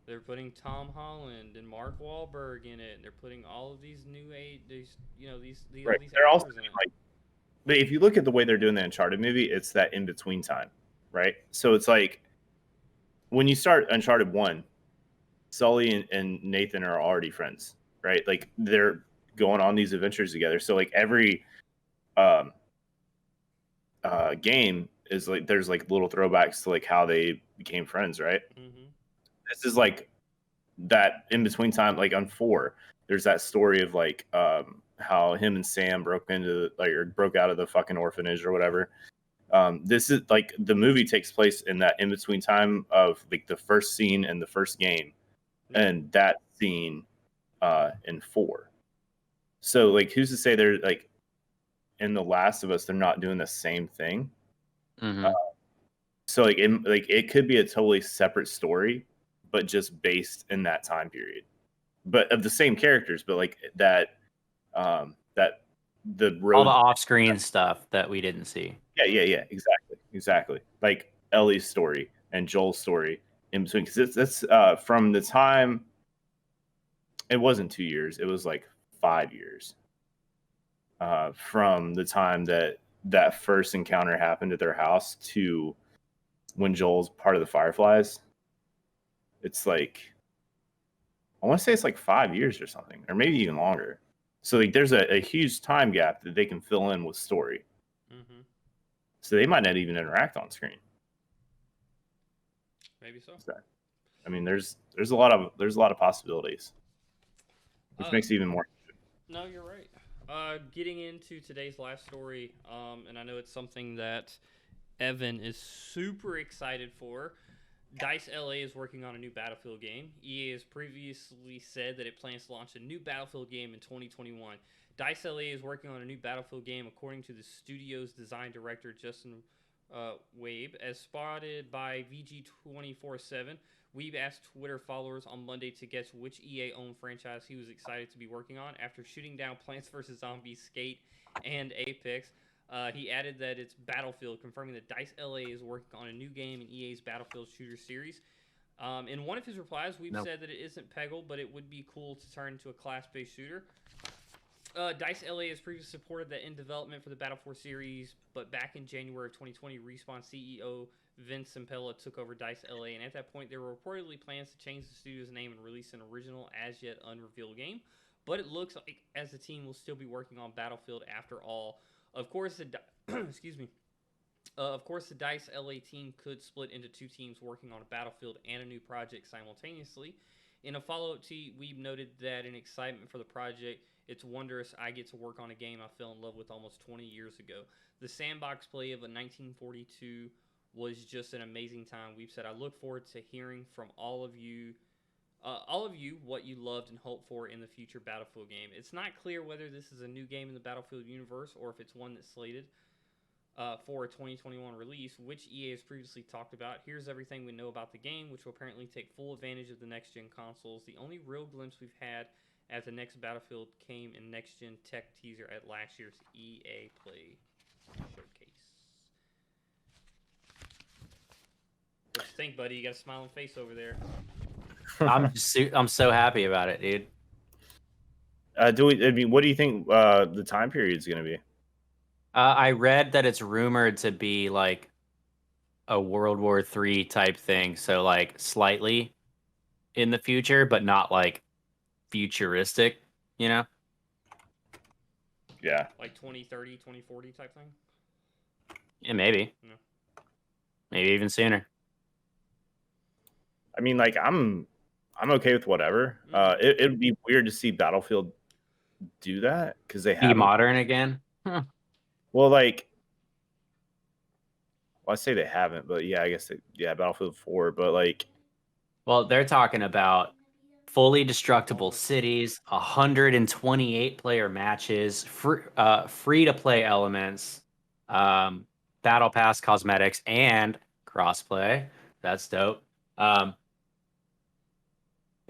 They're putting Tom Holland and Mark Wahlberg in it, and they're putting all of these new these right. These they're also in it. like, but if you look at the way they're doing the Uncharted movie, it's that in between time, right? So it's like when you start Uncharted 1, Sully and Nathan are already friends, right? Like they're going on these adventures together. So like every game is like there's like little throwbacks to like how they became friends, right? Mm-hmm. This is like that in between time. Like on 4, there's that story of like how him and Sam broke out of the fucking orphanage or whatever. This is like the movie takes place in that in between time of like the first scene in the first game, and that scene in 4. So like, who's to say they're like in The Last of Us they're not doing the same thing? Mm-hmm. So like it could be a totally separate story, but just based in that time period, but of the same characters, but like that the road, all the off-screen stuff that we didn't see. Yeah, exactly. Like Ellie's story and Joel's story in between, because it's from the time it wasn't 2 years, it was like 5 years from the time that first encounter happened at their house to when Joel's part of the Fireflies. It's like, I want to say it's like 5 years or something, or maybe even longer. So like there's a huge time gap that they can fill in with story. Mm-hmm. So they might not even interact on screen. Maybe so. I mean, there's a lot of possibilities, which makes it even more. No, you're right. Getting into today's last story, and I know it's something that Evan is super excited for. Dice LA is working on a new Battlefield game. EA has previously said that it plans to launch a new Battlefield game in 2021. Dice LA is working on a new Battlefield game, according to the studio's design director, Justin Wabe. As spotted by VG247, Weeb asked Twitter followers on Monday to guess which EA-owned franchise he was excited to be working on after shooting down Plants vs. Zombies, Skate, and Apex. He added that it's Battlefield, confirming that Dice LA is working on a new game in EA's Battlefield shooter series. In one of his replies, Weeb said that it isn't Peggle, but it would be cool to turn into a class-based shooter. Dice LA has previously supported the in development for the Battle 4 series, but back in January of 2020, Respawn CEO Vince Zampella took over Dice LA, and at that point, there were reportedly plans to change the studio's name and release an original, as yet unrevealed game. But it looks like as the team will still be working on Battlefield after all. Of course, excuse me. Of course, the Dice LA team could split into two teams working on a Battlefield and a new project simultaneously. In a follow-up tweet, Weeb noted that in excitement for the project, it's wondrous I get to work on a game I fell in love with almost 20 years ago. The sandbox play of a 1942 was just an amazing time. We've said, I look forward to hearing from all of you what you loved and hoped for in the future Battlefield game. It's not clear whether this is a new game in the Battlefield universe or if it's one that's slated for a 2021 release, which EA has previously talked about. Here's everything we know about the game, which will apparently take full advantage of the next-gen consoles. The only real glimpse we've had at the next Battlefield came in next-gen tech teaser at last year's EA Play Showcase. What you think, buddy? You got a smiling face over there. I'm so happy about it, dude. What do you think the time period is going to be? I read that it's rumored to be like a World War III type thing, so like slightly in the future, but not like futuristic, you know? Yeah. Like 2030, 2040 type thing? Yeah, maybe. No. Maybe even sooner. I mean, like, I'm okay with whatever. It would be weird to see Battlefield do that because they Be have modern again. Huh. Well, like, I say they haven't, but yeah, I guess Battlefield 4, but like, well, they're talking about fully destructible cities, 128 player matches, free to play elements, battle pass cosmetics, and crossplay. That's dope. But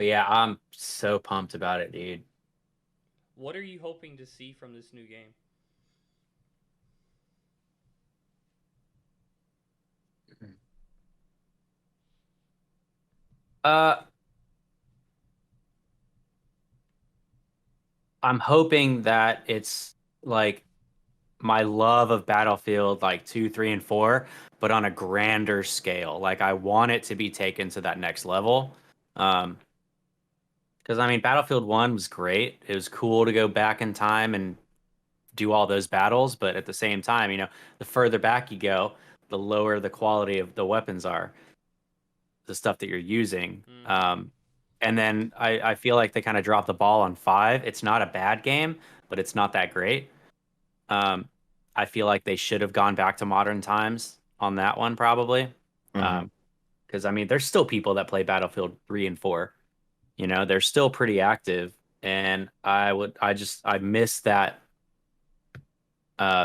yeah, I'm so pumped about it, dude. What are you hoping to see from this new game? I'm hoping that it's like my love of Battlefield, like 2, 3, and 4, but on a grander scale. Like I want it to be taken to that next level. Because I mean, Battlefield 1 was great. It was cool to go back in time and do all those battles, but at the same time, you know, the further back you go, the lower the quality of the weapons are, the stuff that you're using. And then I feel like they kind of dropped the ball on 5. It's not a bad game, but it's not that great. I feel like they should have gone back to modern times on that one, probably. Because I mean, there's still people that play Battlefield 3 and 4. You know, they're still pretty active, and I miss that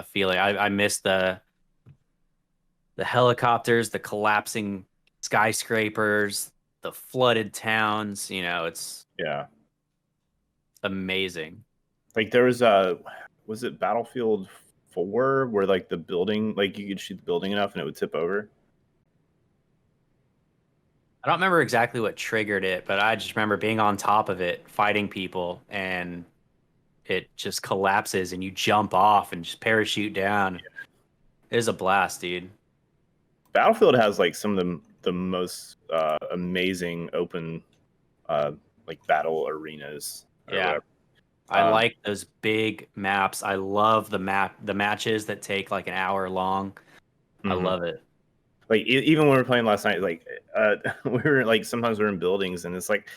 feeling. I miss the helicopters, the collapsing skyscrapers, the flooded towns. You know, it's amazing. Like there was it Battlefield 4 where like the building, like you could shoot the building enough and it would tip over? I don't remember exactly what triggered it, but I just remember being on top of it, fighting people, and it just collapses and you jump off and just parachute down. It is a blast, dude. Battlefield has like some of the most amazing open like battle arenas. Yeah. I like those big maps. I love the matches that take like an hour long. I love it. Like even when we were playing last night, like we were like sometimes we're in buildings and it's like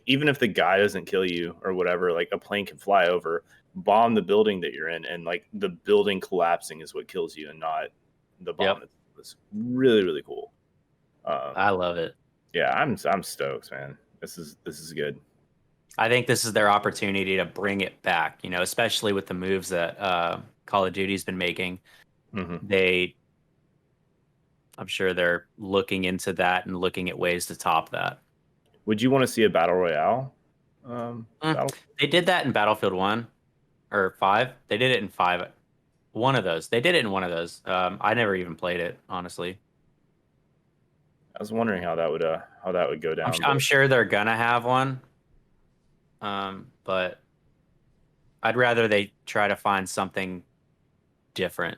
even if the guy doesn't kill you or whatever, like a plane can fly over, bomb the building that you're in, and like the building collapsing is what kills you and not the bomb. It's really, really cool. I love it. Yeah, I'm stoked, man. This is good. I think this is their opportunity to bring it back, you know, especially with the moves that Call of Duty's been making. Hmm. I'm sure they're looking into that and looking at ways to top that. Would you want to see a battle royale? Battle? They did that in Battlefield 1 or 5. They did it in 5. One of those. They did it in one of those. I never even played it, honestly. I was wondering how that would go down. I'm sure they're gonna have one. But I'd rather they try to find something different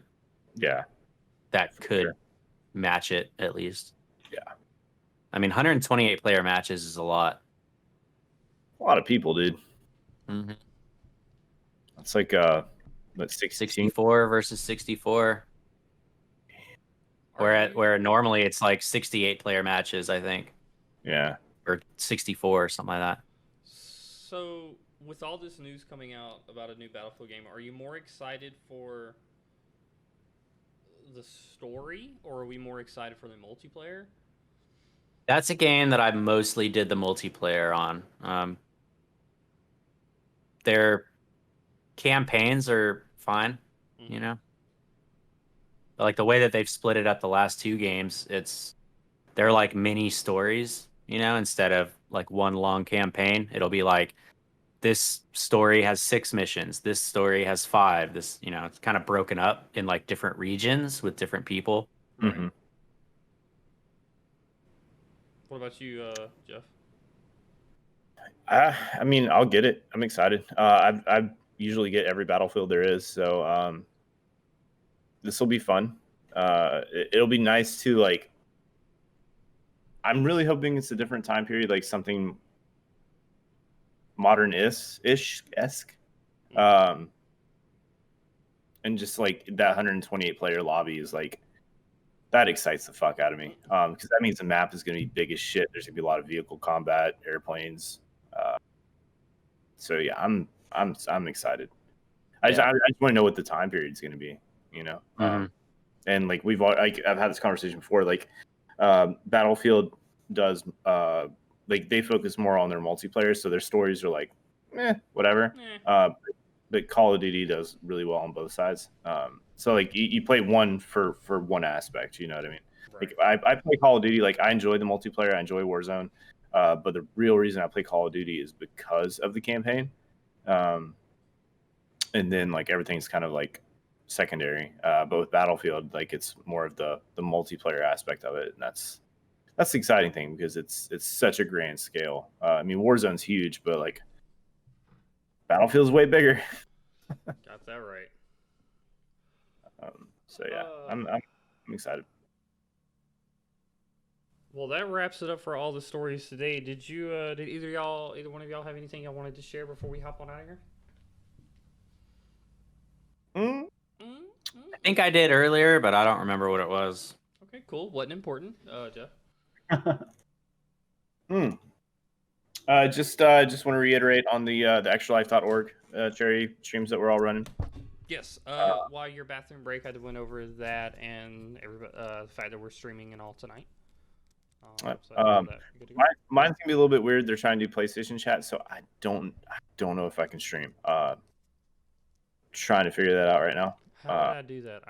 Yeah, that could sure. match it at least. Yeah. I mean, 128 player matches is a lot. A lot of people, dude. Mm-hmm. It's like 64 versus 64. Where normally it's like 68 player matches, I think. Yeah. Or 64 or something like that. So, with all this news coming out about a new Battlefield game, are you more excited for the story, or are we more excited for the multiplayer? That's a game that I mostly did the multiplayer on. Their campaigns are fine, you know. But like the way that they've split it up the last 2 games, they're like mini stories, you know, instead of like one long campaign. It'll be like this story has 6 missions, this story has 5. This, you know, it's kind of broken up in like different regions with different people. Right. Mm-hmm. What about you, Jeff? I mean, I'll get it. I'm excited. I usually get every Battlefield there is, so this will be fun. It'll be nice to like. I'm really hoping it's a different time period, like something modern-ish esque, and just like that 128 player lobby is like that excites the fuck out of me, because that means the map is going to be big as shit. There's going to be a lot of vehicle combat, airplanes. So yeah, I'm excited. I just want to know what the time period is going to be, you know. And like I've had this conversation before. Like Battlefield does like they focus more on their multiplayer, so their stories are like whatever. But Call of Duty does really well on both sides. So like you play one for one aspect, you know what I mean? Right. Like I play Call of Duty, like I enjoy the multiplayer, I enjoy Warzone. But the real reason I play Call of Duty is because of the campaign. And then like everything's kind of like secondary. But with Battlefield, like it's more of the multiplayer aspect of it, and that's the exciting thing because it's such a grand scale. I mean, Warzone's huge, but like Battlefield's way bigger. Got that right. So yeah, I'm excited. Well, that wraps it up for all the stories today. Did either one of y'all have anything y'all wanted to share before we hop on out of here? I think I did earlier, but I don't remember what it was. Okay, cool. Wasn't important, Jeff. Just want to reiterate on the extralife.org charity streams that we're all running. Yes. While your bathroom break, I went over that and the fact that we're streaming and all tonight. Mine's gonna be a little bit weird. They're trying to do PlayStation chat, so I don't know if I can stream. Trying to figure that out right now. How did I do that?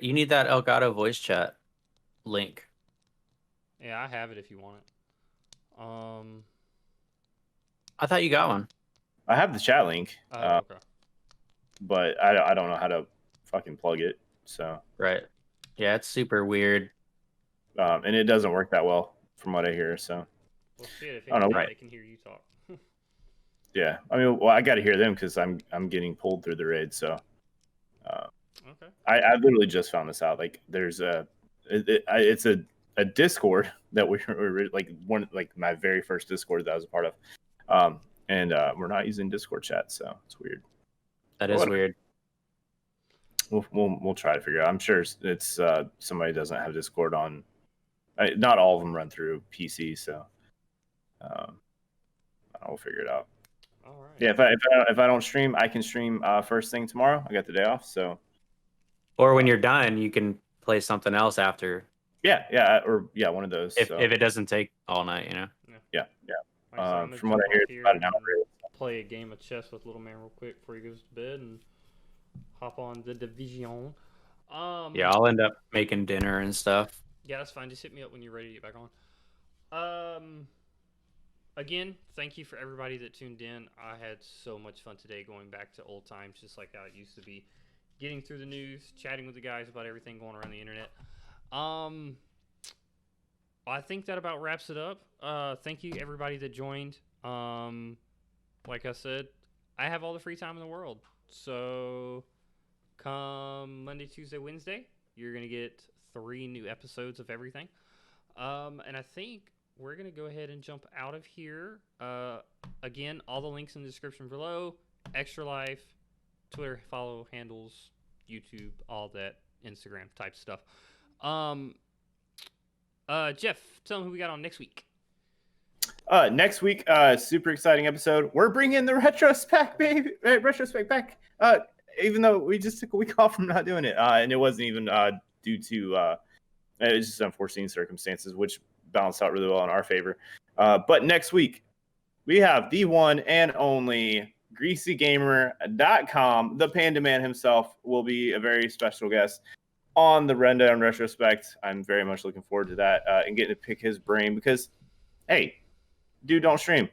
You need that Elgato voice chat link. Yeah, I have it if you want it. I thought you got one. I have the chat link. Okay. But I don't know how to fucking plug it. So right. Yeah, it's super weird. And it doesn't work that well from what I hear. So well, shit, if anything, they can hear you talk. Yeah, I mean, well, I got to hear them because I'm getting pulled through the raid. So, okay. I literally just found this out. Like, there's it's a Discord that we're like my very first Discord that I was a part of, and we're not using Discord chat, so it's weird. That is weird. We'll try to figure it out. I'm sure it's somebody doesn't have Discord on. Not all of them run through PC, so I'll figure it out. All right. Yeah, if I don't stream, I can stream first thing tomorrow. I got the day off, so. Or when you're done, you can play something else after. one of those. If so. if it doesn't take all night, Yeah. Like I said, I'm gonna From what I jump hear, off it's here about an hour. and play a game of chess with little man real quick before he goes to bed and hop on the division. Yeah, I'll end up making dinner and stuff. Yeah, that's fine. Just hit me up when you're ready to get back on. Again, thank you for everybody that tuned in. I had so much fun today going back to old times, just like how it used to be. Getting through the news, chatting with the guys about everything going around the internet. I think that about wraps it up. Thank you everybody that joined. Like I said, I have all the free time in the world. So come Monday, Tuesday, Wednesday, you're gonna get 3 new episodes of everything. And I think we're going to go ahead and jump out of here. Again, all the links in the description below. Extra Life, Twitter follow handles, YouTube, all that Instagram type stuff. Jeff, tell them who we got on next week. Next week, super exciting episode. We're bringing the retrospect, baby. Retrospect back. Even though we just took a week off from not doing it, and it wasn't even due to it was just unforeseen circumstances, which balanced out really well in our favor. But next week, we have the one and only GreasyGamer.com. The Panda Man himself will be a very special guest on the Rundown Retrospect. I'm very much looking forward to that and getting to pick his brain because, hey, dude, don't stream.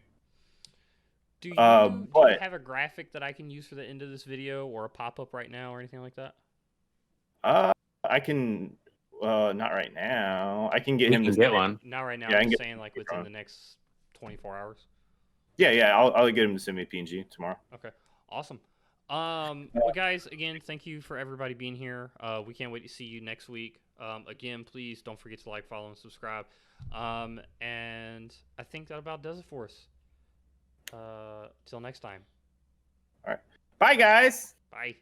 Do you have a graphic that I can use for the end of this video or a pop-up right now or anything like that? I can... not right now. I can get We him can to get one. Not right now. Yeah, I'm just saying like within the next 24 hours. Yeah. I'll get him to send me a PNG tomorrow. Okay. Awesome. Well, guys, again, thank you for everybody being here. We can't wait to see you next week. Again, please don't forget to like, follow, and subscribe. And I think that about does it for us. Till next time. All right. Bye, guys. Bye.